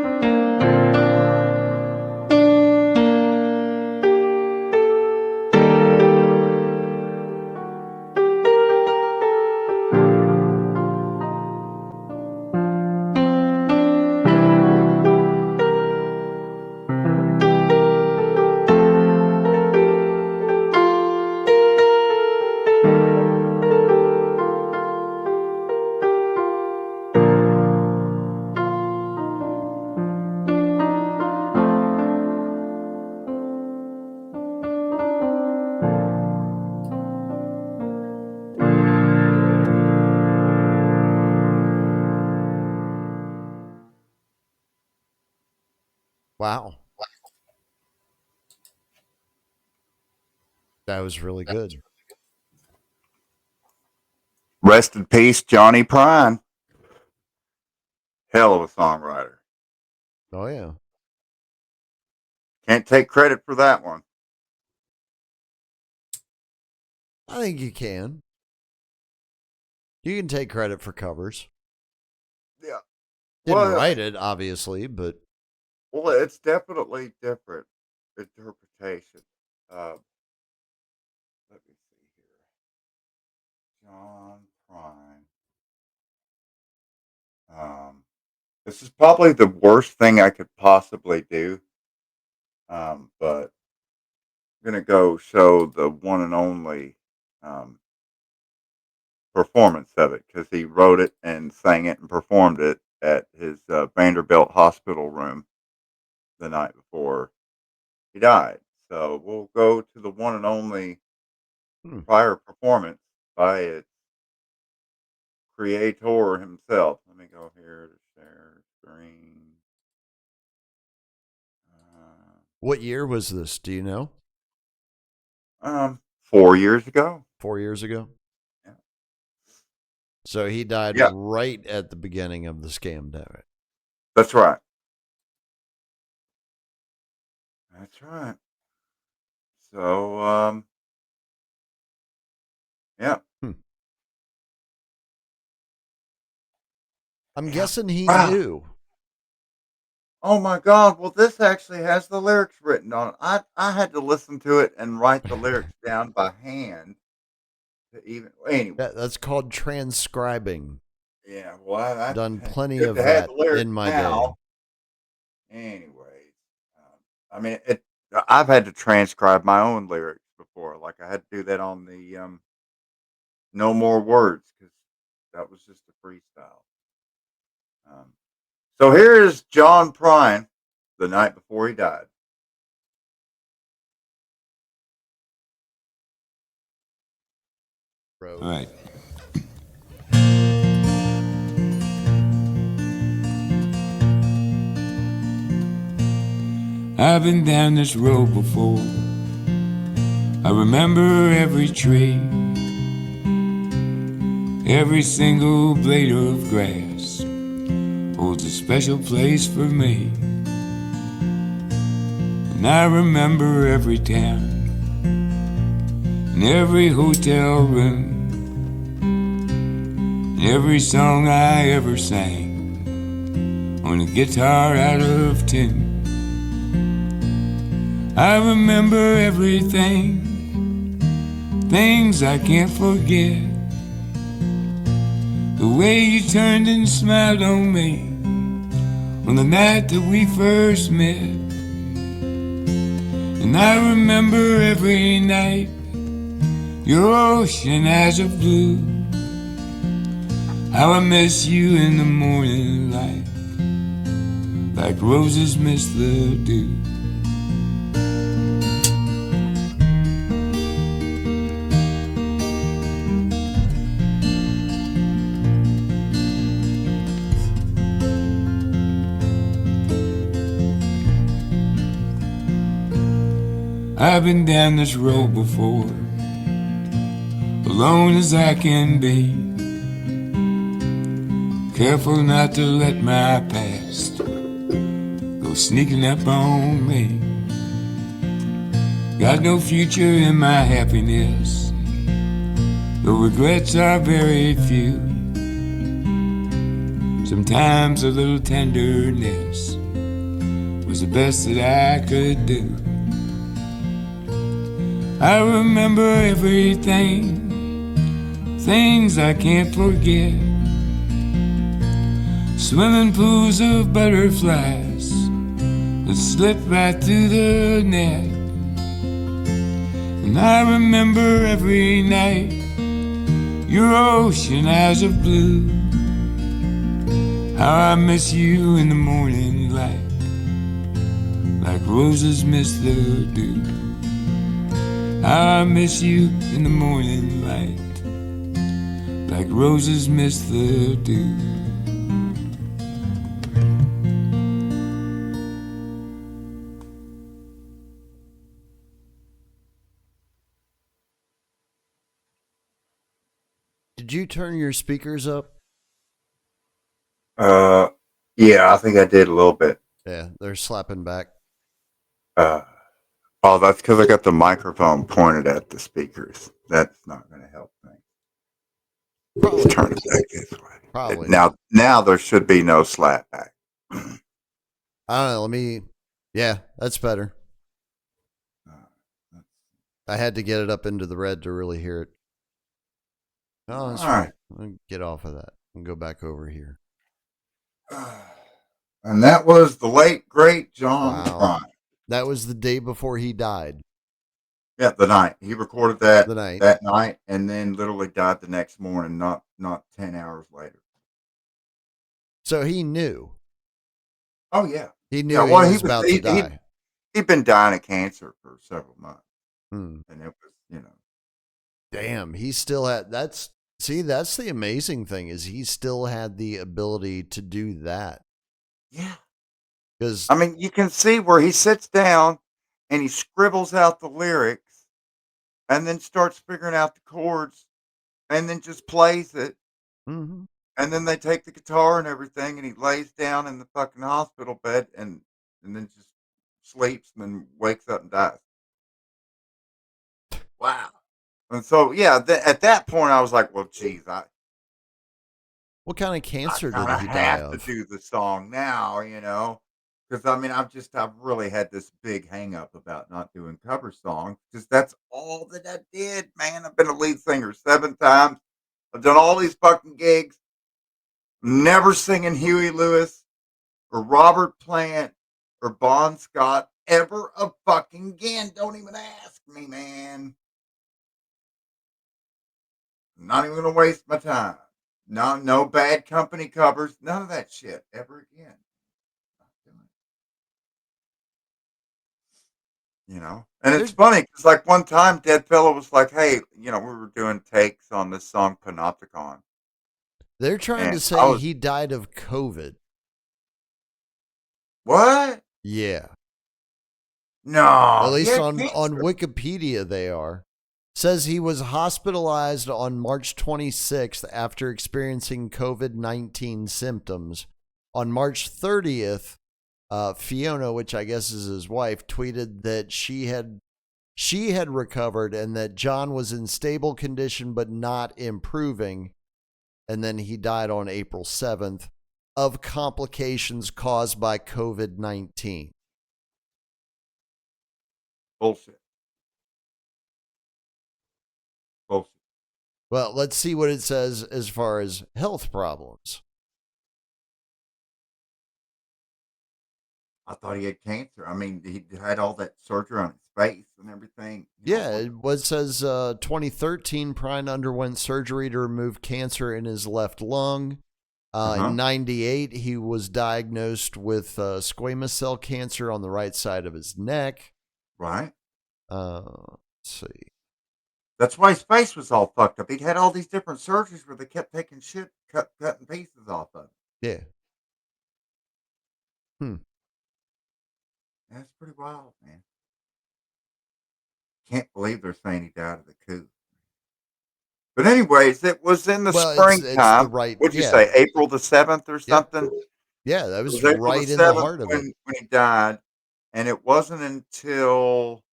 Wow. That was really good. Rest in peace, Johnny Prine. Hell of a songwriter. Oh, yeah. Can't take credit for that one. I think you can. You can take credit for covers. Yeah. Didn't write it, obviously, but. Well, it's definitely different interpretation. Let me see here. John Prine. This is probably the worst thing I could possibly do. But I'm gonna go show the one and only performance of it because he wrote it and sang it and performed it at his Vanderbilt hospital room the night before he died. So we'll go to the one and only prior performance by its creator himself. Let me go here to share screen. What year was this? Do you know? 4 years ago. 4 years ago? Yeah. So he died Yeah. right at the beginning of the scamdemic. That's right. That's right. So, yeah. I'm guessing he knew. Oh my God! Well, this actually has the lyrics written on it. I had to listen to it and write the lyrics down by hand to even. Anyway, That's called transcribing. yeah. Well, I Done plenty good of to have that the lyrics in my now. day. Anyways, I mean, I've had to transcribe my own lyrics before. Like I had to do that on the No More Words because that was just a freestyle. So here is John Prine the night before he died. All right. I've been down this road before. I remember every tree, every single blade of grass holds a special place for me. And I remember every town and every hotel room and every song I ever sang on a guitar out of tune. I remember everything, things I can't forget. The way you turned and smiled on me on the night that we first met. And I remember every night your ocean eyes of blue. How I miss you in the morning light, like roses miss the dew. I've been down this road before, alone as I can be, careful not to let my past go sneaking up on me. Got no future in my happiness, the regrets are very few. Sometimes a little tenderness was the best that I could do. I remember everything, things I can't forget. Swimming pools of butterflies that slip right through the net. And I remember every night your ocean eyes of blue. How I miss you in the morning light, like roses miss the dew. I miss you in the morning light, like roses miss the dew. Did you turn your speakers up? Yeah, I think I did a little bit. Yeah, they're slapping back. Uh, oh, that's because I got the microphone pointed at the speakers. That's not going to help things. Probably Let's turn not. it back this way. Probably Now, not. now there should be no slap back. I don't know. Let me. Yeah, that's better. I had to get it up into the red to really hear it. No, that's All fine. right. I'll get off of that and go back over here. And that was the late, great John Wow. Prine. That was the day before he died. Yeah, the night. He recorded that The night. that night and then literally died the next morning, not 10 hours later. So he knew. Oh, yeah. He knew Yeah, he well, was about to die. He'd been dying of cancer for several months. Hmm. And it was, Damn, he still had that's the amazing thing is he still had the ability to do that. Yeah. Because I mean, you can see where he sits down and he scribbles out the lyrics and then starts figuring out the chords and then just plays it. mm-hmm. And then they take the guitar and everything and he lays down in the fucking hospital bed and then just sleeps and then wakes up and dies. Wow. And so, yeah, at that point, I was like, well, geez, I What kind of cancer did kind of he die have to of? do the song now, because I mean, I've really had this big hang up about not doing cover songs because that's all that I did, man. I've been a lead singer 7 times. I've done all these fucking gigs, never singing Huey Lewis or Robert Plant or Bon Scott ever a fucking again. Don't even ask me, man. I'm not even gonna waste my time. No Bad Company covers, none of that shit ever again. Not doing it. And it's There's, funny because like one time, Dead Fellow was like, "Hey, we were doing takes on this song Panopticon," they're trying to and I say was he died of COVID. what? Yeah. At No, he least had on cancer. Wikipedia they are. Says he was hospitalized on March 26th after experiencing COVID-19 symptoms. On March 30th, Fiona, which I guess is his wife, tweeted that she had recovered and that John was in stable condition but not improving. And then he died on April 7th of complications caused by COVID-19. Bullshit. Bullshit. Well, let's see what it says as far as health problems. I thought he had cancer. I mean, he had all that surgery on his face and everything. Yeah, it says 2013, Prine underwent surgery to remove cancer in his left lung. In 98, he was diagnosed with squamous cell cancer on the right side of his neck. Right. Let's see. That's why his face was all fucked up. He'd had all these different surgeries where they kept taking shit, cutting pieces off of it. Yeah. That's pretty wild, man. Can't believe they're saying he died of the coup. But anyways, it was in the It's the springtime. right. What'd you Yeah. say, April the 7th or Yep. something? Yeah, that It was was April the right in the 7th heart of it. when he died, and it wasn't until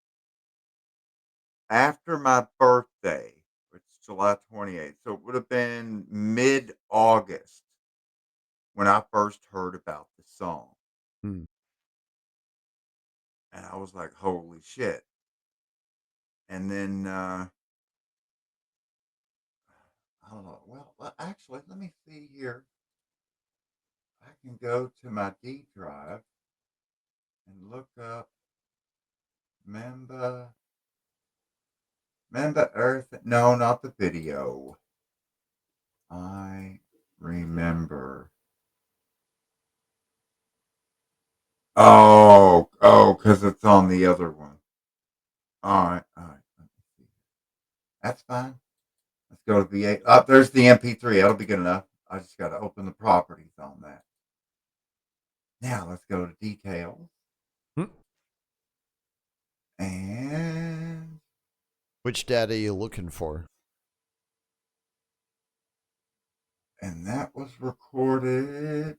after my birthday, which is July 28th, so it would have been mid-August when I first heard about the song. Hmm. And I was like, holy shit. And then, I don't know. Well, actually, let me see here. I can go to my D drive and look up Member Earth. No, not the video. I remember. Because it's on the other one. All right. Let me see. That's fine. Let's go to V8. There's the MP3. That'll be good enough. I just got to open the properties on that. Now let's go to details. And Which data are you looking for? And that was recorded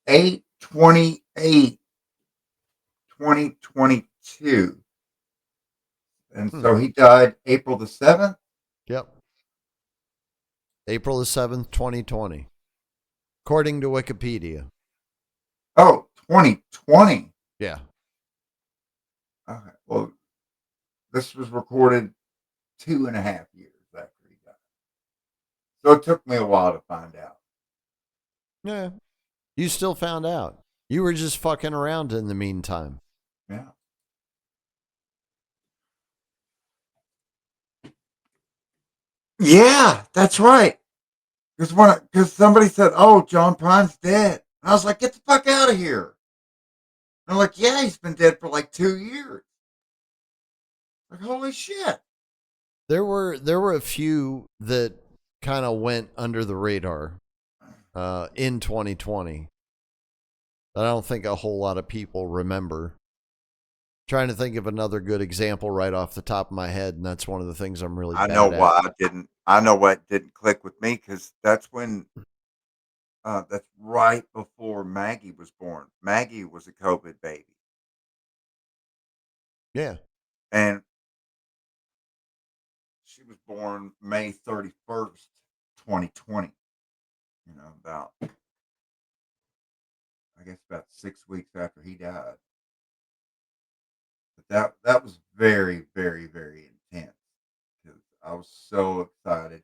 8/28, 2022. And Hmm. so he died April the 7th. Yep. April the 7th, 2020. According to Wikipedia. Oh, 2020. Yeah. Okay. Well, this was recorded 2.5 years after he died. So it took me a while to find out. Yeah. You still found out. You were just fucking around in the meantime. Yeah. Yeah, that's right. Because somebody said, "Oh, John Prine's dead," and I was like, "Get the fuck out of here!" And they're like, "Yeah, he's been dead for like 2 years." Like, holy shit! There were a few that kind of went under the radar in 2020. I don't think a whole lot of people remember. Trying to think of another good example right off the top of my head, and that's one of the things I'm really I know bad at. why I didn't. I know what didn't click with me because that's when. That's right before Maggie was born. Maggie was a COVID baby, Yeah. and she was born May 31st, 2020. About I guess about 6 weeks after he died. But that was very, very, very intense because I was so excited.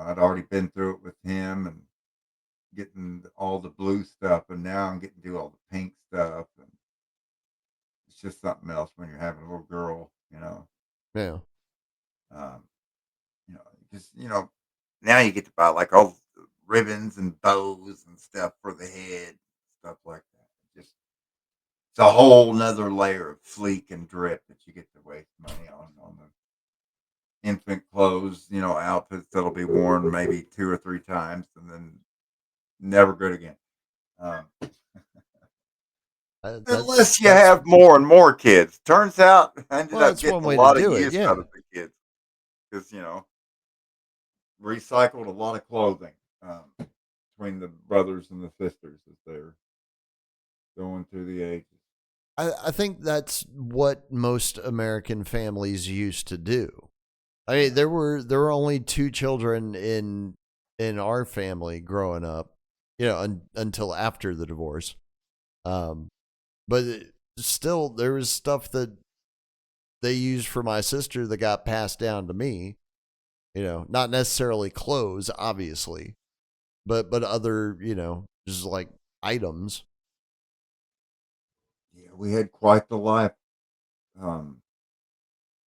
I'd already been through it with him and getting all the blue stuff, and now I'm getting to do all the pink stuff, and it's just something else when you're having a little girl. Yeah. Um, just now you get to buy like all the ribbons and bows and stuff for the head, stuff like that. Just it's a whole nother layer of fleek and drip that you get to waste money on the infant clothes, outfits that'll be worn maybe 2 or 3 times and then never good again. Um, That's unless you that's have more and more kids. Turns out I ended well, up that's getting one a way to lot of do it. use out Yeah. of the kids because recycled a lot of clothing between the brothers and the sisters as they're going through the ages. I think that's what most American families used to do. I mean, Yeah. there were only two children in our family growing up, until after the divorce. Um, but still, there was stuff that they used for my sister that got passed down to me. Not necessarily clothes, obviously, but other, just like items. Yeah, we had quite the life. Um,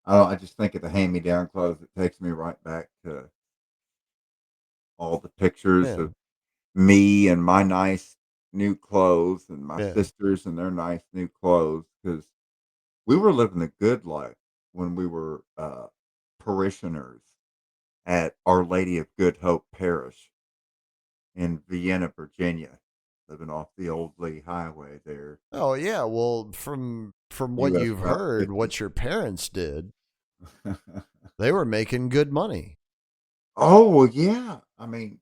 I don't. I just think of the hand-me-down clothes. It takes me right back to all the pictures Yeah, of me and my nice new clothes, and my yeah. sisters and their nice new clothes. Because we were living a good life when we were parishioners at Our Lady of Good Hope Parish in Vienna, Virginia, living off the old Lee Highway there. Oh yeah. Well, from what U.S. you've Route heard, 50. what your parents did, they were making good money. Oh, well, yeah. I mean,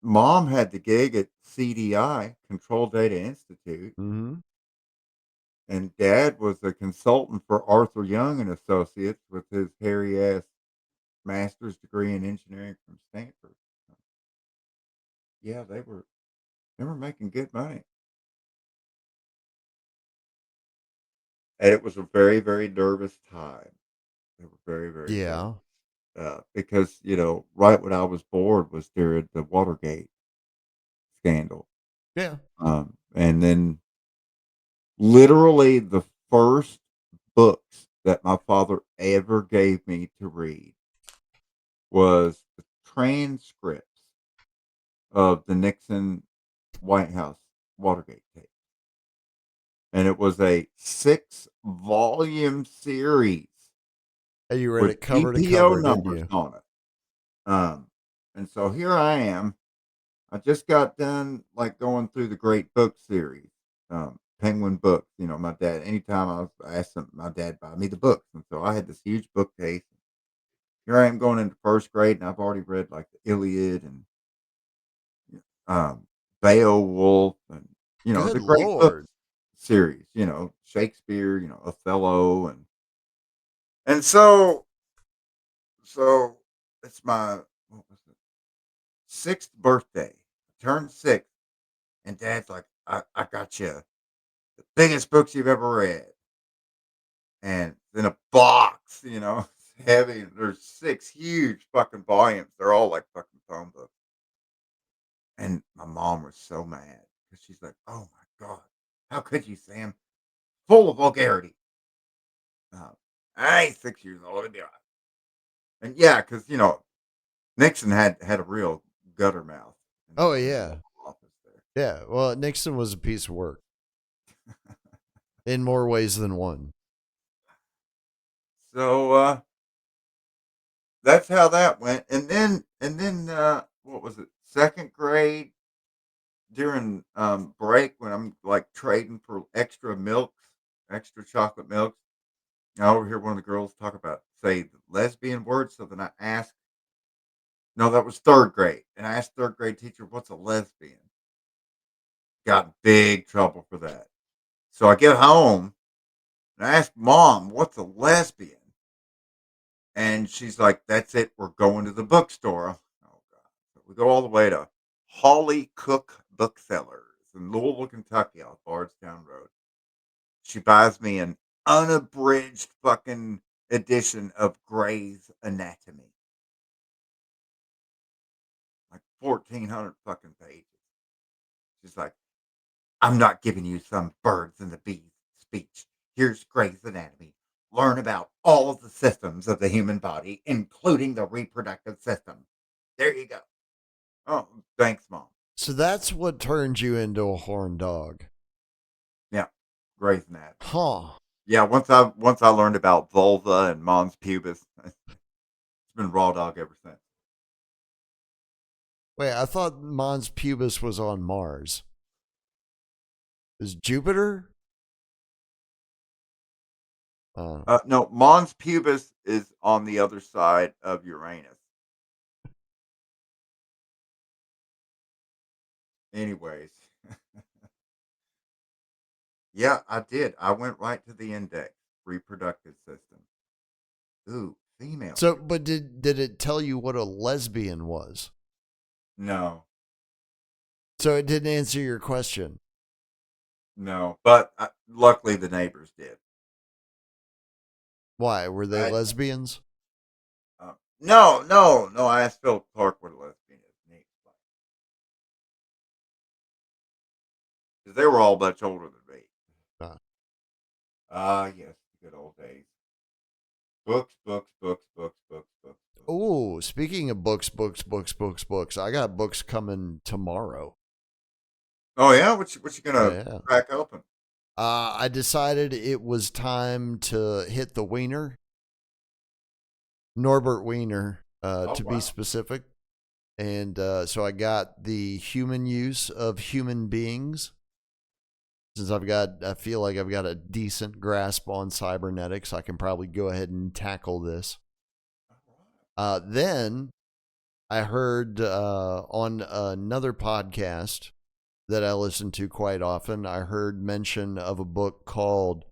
mom had the gig at CDI, Control Data Institute, Mm-hmm. and dad was a consultant for Arthur Young and Associates with his hairy ass master's degree in engineering from Stanford. Yeah, they were making good money. And it was a very, very nervous time. They were very, very nervous. Yeah. Because, right when I was bored was during the Watergate scandal. Yeah. And then literally the first books that my father ever gave me to read was the transcripts of the Nixon White House Watergate tape. And it was a 6-volume series And you read with it cover to GPO cover, didn't numbers you? on it. And so here I am. I just got done like going through the great book series, Penguin Books. My dad. Anytime I asked my dad buy me the books, and so I had this huge bookcase. here I am going into first grade, and I've already read like the Iliad and um, Beowulf, and Good the great book Lord. series. Shakespeare, Othello, and so it's my what was it, sixth birthday. I turned six, and Dad's like, I got you the biggest books you've ever read, and in a box. It's heavy. There's six huge fucking volumes. They're all like fucking phone books. And my mom was so mad because she's like, "Oh my god, how could you, Sam? Full of vulgarity." Uh, I ain't 6 years old. And yeah, because Nixon had a real gutter mouth Oh, in the yeah. Oval Office there. Yeah. Well, Nixon was a piece of work in more ways than one. So that's how that went. And then what was it? Second grade during break when I'm like trading for extra milks, extra chocolate milks. I overhear one of the girls talk about say the lesbian word. So then I asked, no, that was third grade, and I asked third grade teacher, "What's a lesbian?" Got in big trouble for that. So I get home and I ask mom, "What's a lesbian?" And she's like, "That's it. We're going to the bookstore." Oh God! So we go all the way to Holly Cook Booksellers in Louisville, Kentucky, off Bardstown Road. She buys me an unabridged fucking edition of Gray's Anatomy, like 1,400 fucking pages. She's like, "I'm not giving you some birds and the bees speech. Here's Gray's Anatomy. Learn about all of the systems of the human body, including the reproductive system. There you go." Oh, thanks, Mom. So that's what turned you into a horn dog. Yeah, Gray's Anatomy. Huh. Yeah, once I learned about vulva and mons pubis, it's been raw dog ever since. Wait, I thought Mons Pubis was on Mars. Is Jupiter? No, mons pubis is on the other side of Uranus. Anyways, yeah, I did. I went right to the index, reproductive system. Ooh, female. So, but did it tell you what a lesbian was? No, So it didn't answer your question. no, but luckily the neighbors did. Why were they I lesbians? no. I asked Philip Clark what a lesbian is, and he explained because they were all much older than me. Uh, Yes, the good old days. Books, books, books, books, books, books, books. oh, speaking of books, I got books coming tomorrow. Oh yeah, what you gonna Yeah. crack open? I decided it was time to hit the wiener, Norbert Wiener, Oh to be wow. specific. And so I got the human use of human beings. Since I feel like I've got a decent grasp on cybernetics, I can probably go ahead and tackle this. Then I heard on another podcast that I listen to quite often, I heard mention of a book called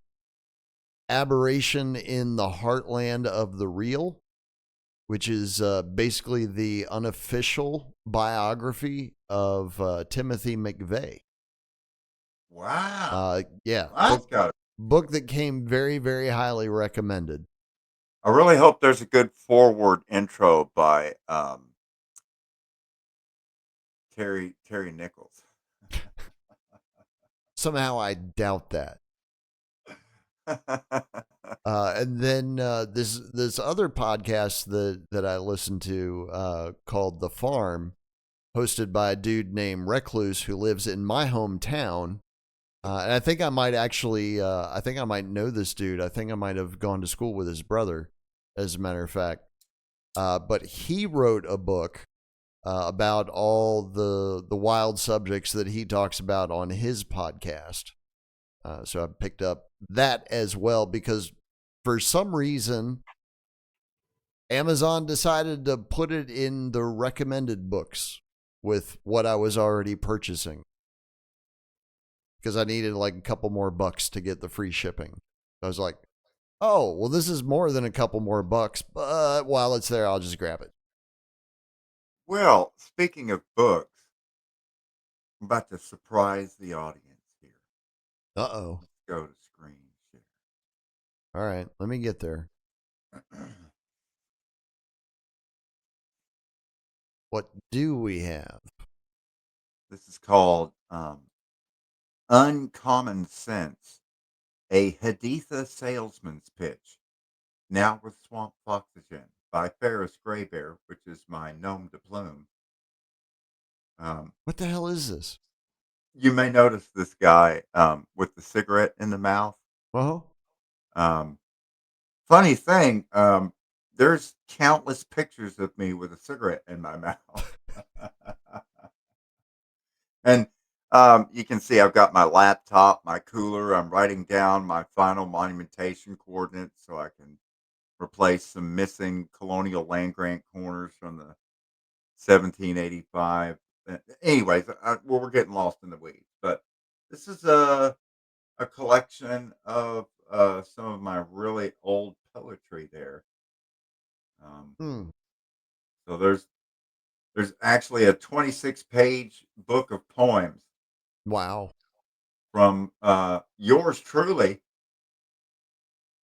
Aberration in the Heartland of the Real, which is basically the unofficial biography of Timothy McVeigh. Wow. Yeah, That's got it. book that came very, very highly recommended. I really hope there's a good forward intro by Terry Nichols. Somehow I doubt that. And then this other podcast that I listen to called The Farm, hosted by a dude named Recluse who lives in my hometown. And I think I might actually, I think I might know this dude. I think I might have gone to school with his brother, as a matter of fact. But he wrote a book about all the wild subjects that he talks about on his podcast. So I picked up that as well because for some reason, Amazon decided to put it in the recommended books with what I was already purchasing because I needed like a couple more bucks to get the free shipping. I was like, oh, well, this is more than a couple more bucks, but while it's there, I'll just grab it. Well, speaking of books, I'm about to surprise the audience here. Uh-oh. Let's go to screen share. All right, let me get there. What do we have? This is called Uncommon Sense, a Haditha salesman's pitch. Now with Swamp Foxygen by Ferris Greybear, which is my nom de plume. What the hell is this? You may notice this guy with the cigarette in the mouth. Uh-huh. Funny thing, there's countless pictures of me with a cigarette in my mouth. And you can see I've got my laptop, my cooler. I'm writing down my final monumentation coordinates so I can replace some missing colonial land grant corners from the 1785. Anyways, we're getting lost in the weeds. But this is a collection of some of my really old poetry there. So there's actually a 26-page book of poems. Wow. From yours truly,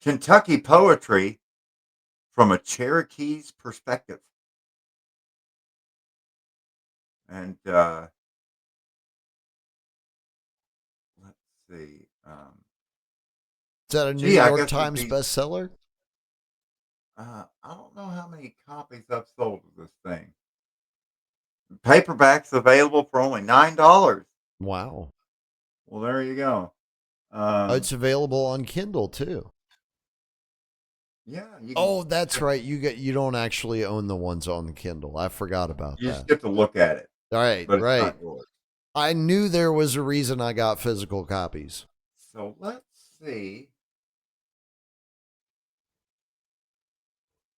Kentucky poetry from a Cherokee's perspective. And let's see. Is that a New York Times be, bestseller? I don't know how many copies I've sold of this thing. Paperback's available for only $9. Wow. Well, there you go. It's available on Kindle too. Yeah. That's right. You don't actually own the ones on the Kindle. I forgot about that. You just get to look at it. All right, but it's right. not yours. I knew there was a reason I got physical copies. So let's see.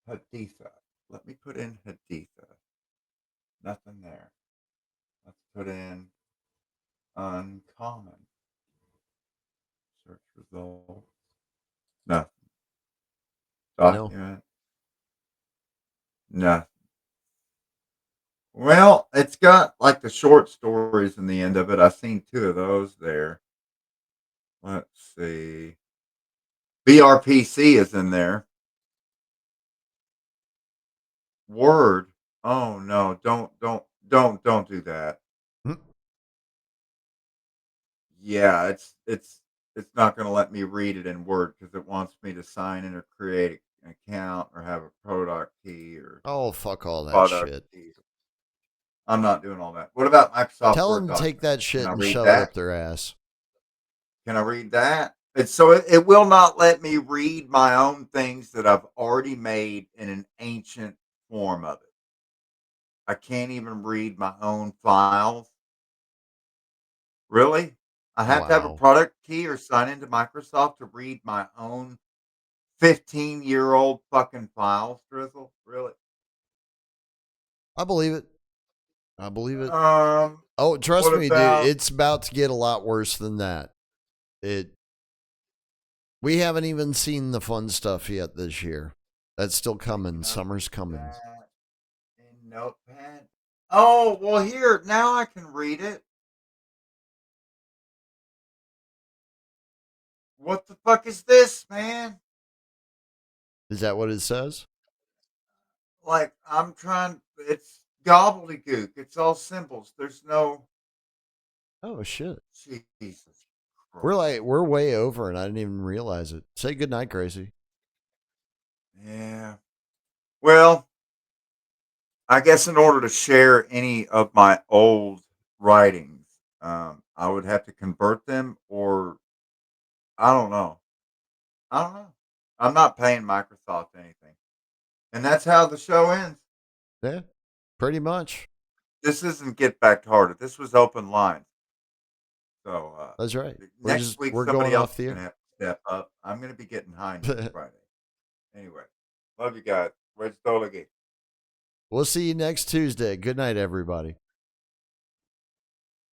Haditha. Let me put in Haditha. Nothing there. Let's put in uncommon. Search results. Nothing. Document. Nothing. Well, it's got like the short stories in the end of it. I've seen 2 of those there. Let's see. BRPC is in there. Word. Oh no, don't do that. Yeah, it's not going to let me read it in Word because it wants me to sign in or create an account or have a product key or fuck all that shit. Key. I'm not doing all that. What about Microsoft Tell Word them to take that shit and shove that? it up their ass. Can I read that? It will not let me read my own things that I've already made in an ancient form of it. I can't even read my own files. Really? I have to have a product key or sign into Microsoft to read my own 15-year-old fucking files, Drizzle? Really? I believe it. Trust me, dude. It's about to get a lot worse than that. We haven't even seen the fun stuff yet this year. That's still coming. Summer's coming. In Notepad. Oh, well, here. Now I can read it. What the fuck is this, man? Is that what it says? Like, it's gobbledygook. It's all symbols. There's no. Oh, shit. Jesus Christ. We're way over and I didn't even realize it. Say goodnight, Gracie. Yeah. Well, I guess in order to share any of my old writings, I would have to convert them or I don't know. I'm not paying Microsoft anything. And that's how the show ends. Yeah, pretty much. This isn't Get Back Harder. This was Open Lines. So that's right. Next week, somebody else is going to have to step up. I'm going to be getting high next Friday. Anyway, love you guys. Red Stoligi. We'll see you next Tuesday. Good night, everybody.